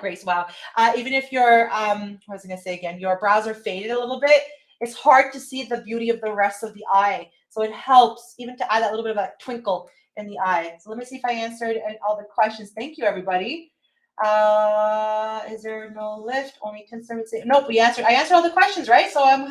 Grace, wow. Even if your, what was I going to say again? Your brows are faded a little bit, it's hard to see the beauty of the rest of the eye. So it helps even to add that little bit of a twinkle in the eye. So let me see if I answered all the questions. Thank you, everybody. Is there no lift? Only 10 services? Nope, I answered all the questions, right? So I'm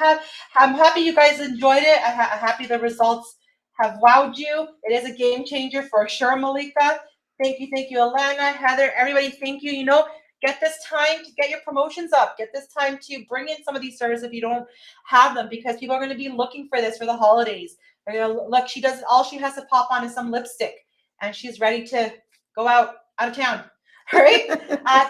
happy you guys enjoyed it. I'm happy the results have wowed you. It is a game changer for sure, Malika. Thank you, Alana, Heather, everybody. Thank you. You know, get this time to get your promotions up. Get this time to bring in some of these services if you don't have them, because people are going to be looking for this for the holidays. They're going to look. She does all she has to pop on is some lipstick, and she's ready to go out of town. Right?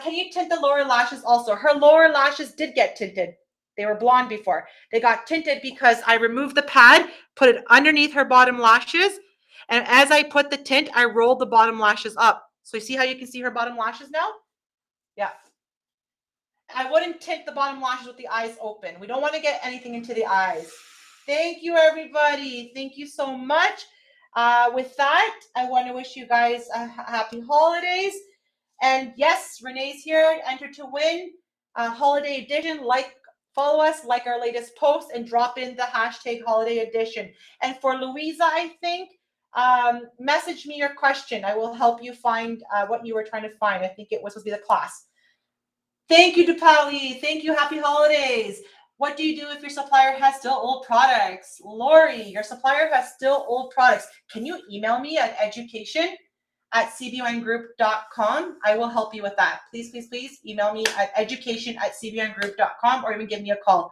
Can you tint the lower lashes also? Her lower lashes did get tinted. They were blonde before. They got tinted because I removed the pad, put it underneath her bottom lashes, and as I put the tint, I rolled the bottom lashes up. So you see how you can see her bottom lashes now? Yeah. I wouldn't tint the bottom lashes with the eyes open. We don't want to get anything into the eyes. Thank you, everybody. Thank you so much. With that, I want to wish you guys a happy holidays. And yes, Renee's here. Enter to win holiday edition. Follow us, like our latest post, and drop in the hashtag holiday edition. And for Louisa, I think, message me your question. I will help you find what you were trying to find. I think it was supposed to be the class. Thank you, Dupali. Thank you. Happy holidays. What do you do if your supplier has still old products? Lori, your supplier has still old products. Can you email me at education@cbongroup.com? I will help you with that. Please, please, please email me at education@cbongroup.com, or even give me a call.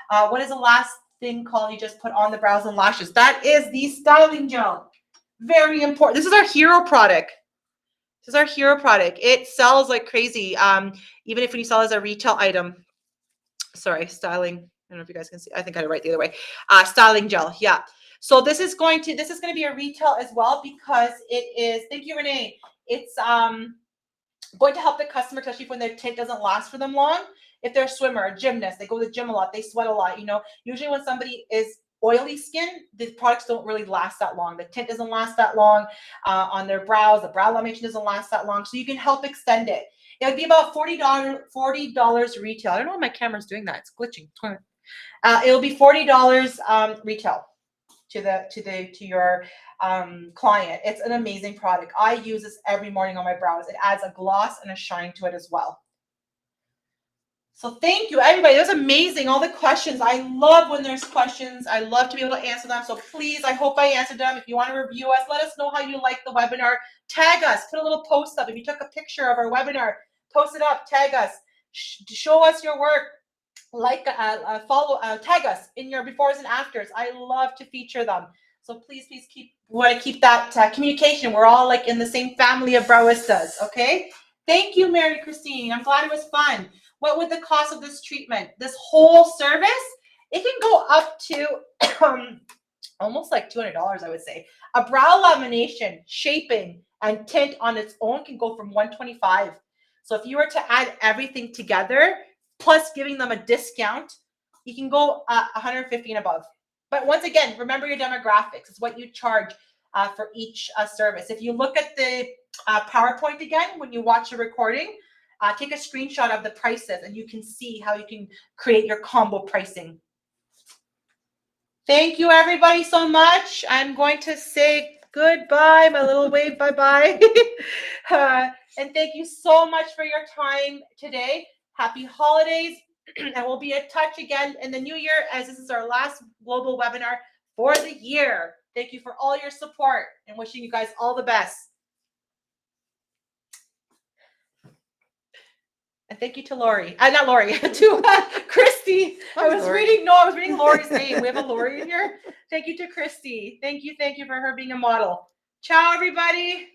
What is the last thing called you just put on the brows and lashes? That is the styling gel. Very important. This is our hero product. This is our hero product. It sells like crazy. Even if when you sell as a retail item. Sorry, styling. I don't know if you guys can see. I think I had it right the other way. Styling gel. Yeah. So this is going to be a retail as well, because it is. Thank you, Renee. It's going to help the customer, especially when their tint doesn't last for them long. If they're a swimmer, a gymnast, they go to the gym a lot, they sweat a lot. You know, usually when somebody is oily skin, the products don't really last that long. The tint doesn't last that long on their brows. The brow lamination doesn't last that long. So you can help extend it. It would be about $40 retail. I don't know why my camera's doing that. It's glitching. It'll be $40 retail to your client. It's an amazing product. I use this every morning on my brows. It adds a gloss and a shine to it as well. So thank you, everybody. That was amazing. All the questions. I love when there's questions. I love to be able to answer them. So please, I hope I answered them. If you want to review us, let us know how you like the webinar. Tag us. Put a little post up. If you took a picture of our webinar, post it up. Tag us. Show us your work. Follow, tag us in your befores and afters. I love to feature them. So please keep that communication. We're all like in the same family of browistas. Okay. Thank you, Mary Christine. I'm glad it was fun. What would the cost of this treatment? This whole service? It can go up to almost like $200, I would say. A brow lamination, shaping, and tint on its own can go from $125. So if you were to add everything together, plus giving them a discount, you can go $150 and above. But once again, remember your demographics. It's what you charge for each service. If you look at the PowerPoint again, when you watch the recording, take a screenshot of the prices and you can see how you can create your combo pricing. Thank you, everybody, so much. I'm going to say goodbye, my little wave, bye-bye. And thank you so much for your time today. Happy holidays. And we'll be in touch again in the new year, as this is our last global webinar for the year. Thank you for all your support and wishing you guys all the best. And thank you to Lori. Not Lori, to Christy. I was reading Lori's name. We have a Lori in here. Thank you to Christy. Thank you for her being a model. Ciao, everybody.